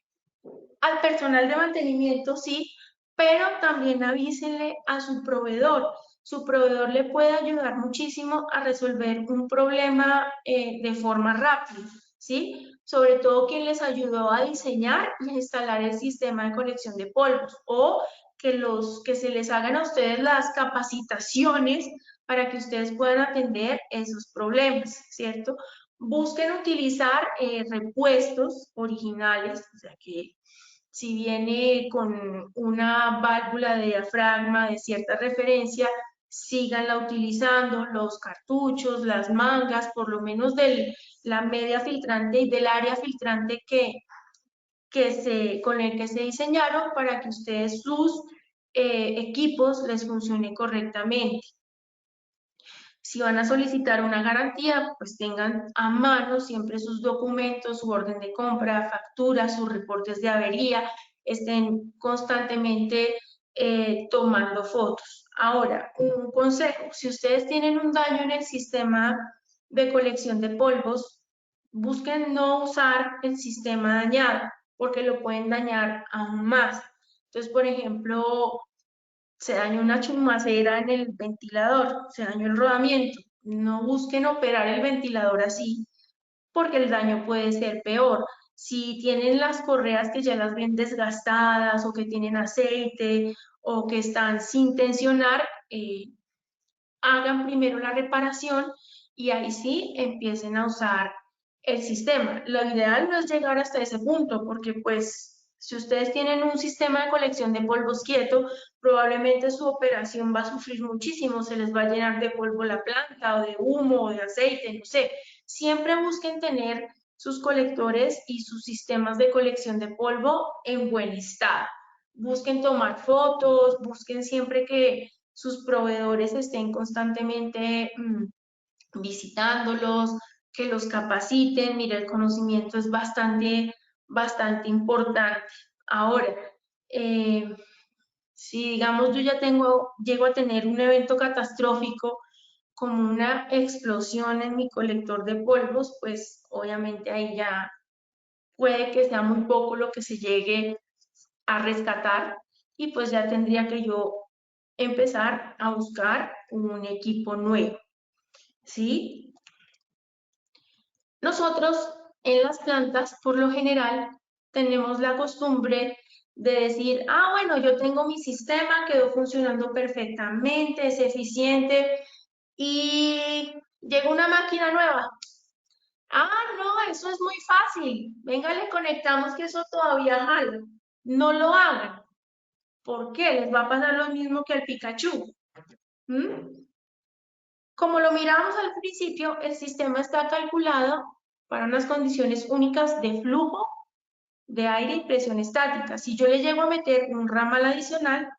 Speaker 2: al personal de mantenimiento, sí, pero también avísenle a su proveedor. Su proveedor le puede ayudar muchísimo a resolver un problema de forma rápida, ¿sí? Sobre todo quien les ayudó a diseñar y a instalar el sistema de colección de polvos, o que se les hagan a ustedes las capacitaciones para que ustedes puedan atender esos problemas, ¿cierto? Busquen utilizar repuestos originales, o sea que si viene con una válvula de diafragma de cierta referencia, síganla utilizando, los cartuchos, las mangas, por lo menos de la media filtrante y del área filtrante con el que se diseñaron para que ustedes sus equipos les funcione correctamente. Si van a solicitar una garantía, pues tengan a mano siempre sus documentos, su orden de compra, facturas, sus reportes de avería, estén constantemente tomando fotos. Ahora, un consejo, si ustedes tienen un daño en el sistema de colección de polvos, busquen no usar el sistema dañado, porque lo pueden dañar aún más. Entonces, por ejemplo, se dañó una chumacera en el ventilador, se dañó el rodamiento. No busquen operar el ventilador así, porque el daño puede ser peor. Si tienen las correas que ya las ven desgastadas o que tienen aceite o que están sin tensionar, hagan primero la reparación y ahí sí empiecen a usar el sistema. Lo ideal no es llegar hasta ese punto, porque pues si ustedes tienen un sistema de colección de polvos quieto, probablemente su operación va a sufrir muchísimo, se les va a llenar de polvo la planta o de humo o de aceite, no sé. Siempre busquen tener sus colectores y sus sistemas de colección de polvo en buen estado. Busquen tomar fotos, busquen siempre que sus proveedores estén constantemente visitándolos, que los capaciten. Mira, el conocimiento es bastante importante. Ahora, si digamos yo ya llego a tener un evento catastrófico como una explosión en mi colector de polvos, pues obviamente ahí ya puede que sea muy poco lo que se llegue a rescatar y pues ya tendría que yo empezar a buscar un equipo nuevo, ¿sí? Nosotros en las plantas, por lo general, tenemos la costumbre de decir, ah, bueno, yo tengo mi sistema, quedó funcionando perfectamente, es eficiente, y llega una máquina nueva. Ah, no, eso es muy fácil. Venga, le conectamos que eso todavía jala. No lo hagan. ¿Por qué? Les va a pasar lo mismo que al Pikachu. ¿Mm? Como lo miramos al principio, el sistema está calculado para unas condiciones únicas de flujo de aire y presión estática. Si yo le llego a meter un ramal adicional,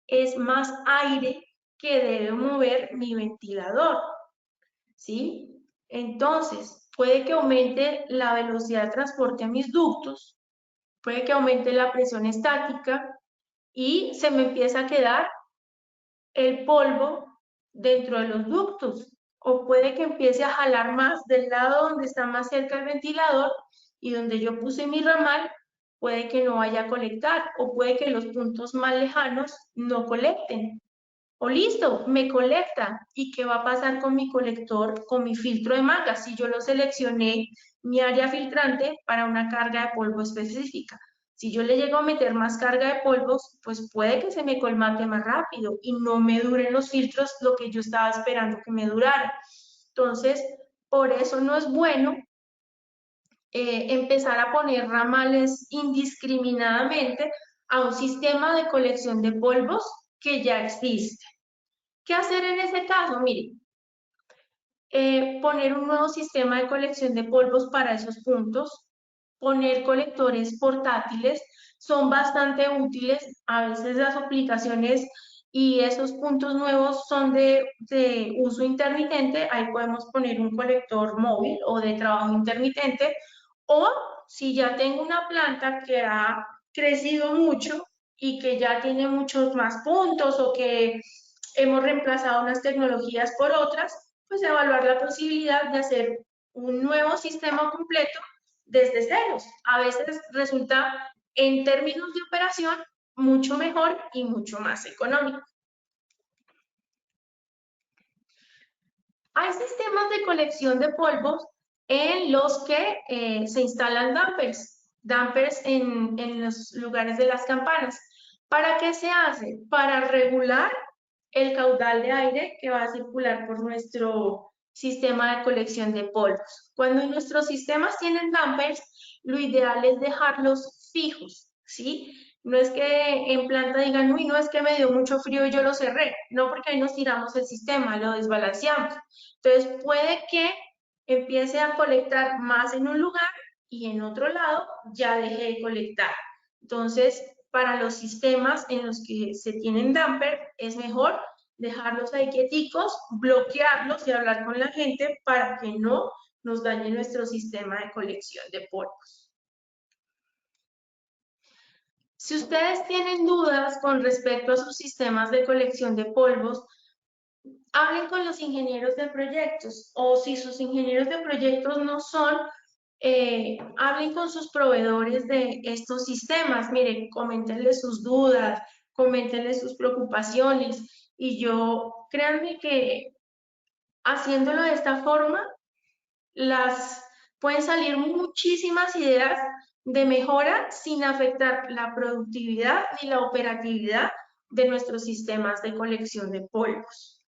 Speaker 2: es más aire que debe mover mi ventilador, ¿sí? Entonces, puede que aumente la velocidad de transporte a mis ductos, puede que aumente la presión estática y se me empieza a quedar el polvo dentro de los ductos. O puede que empiece a jalar más del lado donde está más cerca el ventilador y donde yo puse mi ramal, puede que no vaya a colectar o puede que los puntos más lejanos no colecten. O listo, me colecta. ¿Y qué va a pasar con mi colector, con mi filtro de mangas? Si yo lo seleccioné, mi área filtrante para una carga de polvo específica. Si yo le llego a meter más carga de polvos, pues puede que se me colmate más rápido y no me duren los filtros lo que yo estaba esperando que me durara. Entonces, por eso no es bueno empezar a poner ramales indiscriminadamente a un sistema de colección de polvos que ya existe. ¿Qué hacer en ese caso? Mire, poner un nuevo sistema de colección de polvos para esos puntos, poner colectores portátiles, son bastante útiles. A veces las aplicaciones y esos puntos nuevos son de uso intermitente, ahí podemos poner un colector móvil o de trabajo intermitente, o si ya tengo una planta que ha crecido mucho y que ya tiene muchos más puntos o que hemos reemplazado unas tecnologías por otras, pues evaluar la posibilidad de hacer un nuevo sistema completo desde ceros. A veces resulta, en términos de operación, mucho mejor y mucho más económico. Hay sistemas de colección de polvos en los que se instalan dampers en los lugares de las campanas. ¿Para qué se hace? Para regular el caudal de aire que va a circular por nuestro sistema de colección de polvos. Cuando nuestros sistemas tienen dampers, lo ideal es dejarlos fijos, ¿sí? No es que en planta digan, uy, no, es que me dio mucho frío y yo lo cerré. No, porque ahí nos tiramos el sistema, lo desbalanceamos. Entonces, puede que empiece a colectar más en un lugar y en otro lado ya deje de colectar. Entonces, para los sistemas en los que se tienen damper, es mejor dejarlos ahí quieticos, bloquearlos y hablar con la gente para que no nos dañe nuestro sistema de colección de polvos. Si ustedes tienen dudas con respecto a sus sistemas de colección de polvos, hablen con los ingenieros de proyectos, o si sus ingenieros de proyectos no son, hablen con sus proveedores de estos sistemas. Miren, coméntenles sus dudas, coméntenles sus preocupaciones, y créanme que haciéndolo de esta forma, pueden salir muchísimas ideas de mejora sin afectar la productividad ni la operatividad de nuestros sistemas de colección de polvos.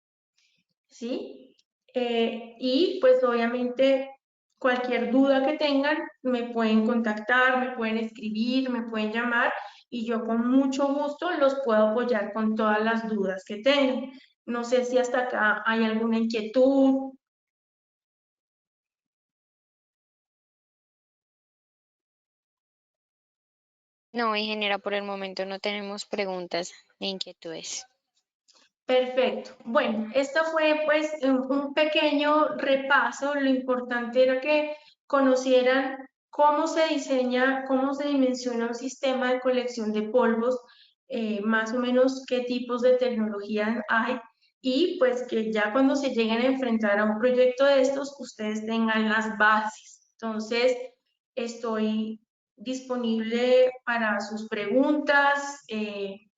Speaker 2: ¿Sí? Y pues obviamente cualquier duda que tengan me pueden contactar, me pueden escribir, me pueden llamar y yo con mucho gusto los puedo apoyar con todas las dudas que tengan. No sé si hasta acá hay alguna inquietud.
Speaker 1: No, ingeniera, por el momento no tenemos preguntas ni inquietudes.
Speaker 2: Perfecto. Bueno, esto fue pues un pequeño repaso. Lo importante era que conocieran cómo se diseña, cómo se dimensiona un sistema de colección de polvos, más o menos qué tipos de tecnología hay y pues que ya cuando se lleguen a enfrentar a un proyecto de estos, ustedes tengan las bases. Entonces, estoy disponible para sus preguntas,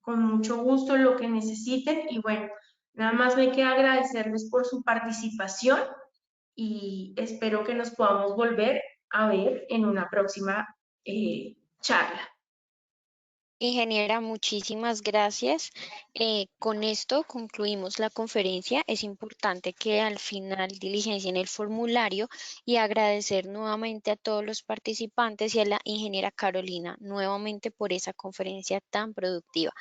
Speaker 2: con mucho gusto lo que necesiten y bueno, nada más me queda agradecerles por su participación y espero que nos podamos volver a ver en una próxima charla.
Speaker 1: Ingeniera, muchísimas gracias. Con esto concluimos la conferencia. Es importante que al final diligencien el formulario y agradecer nuevamente a todos los participantes y a la ingeniera Carolina nuevamente por esa conferencia tan productiva.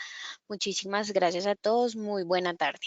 Speaker 1: Muchísimas gracias a todos. Muy buena tarde.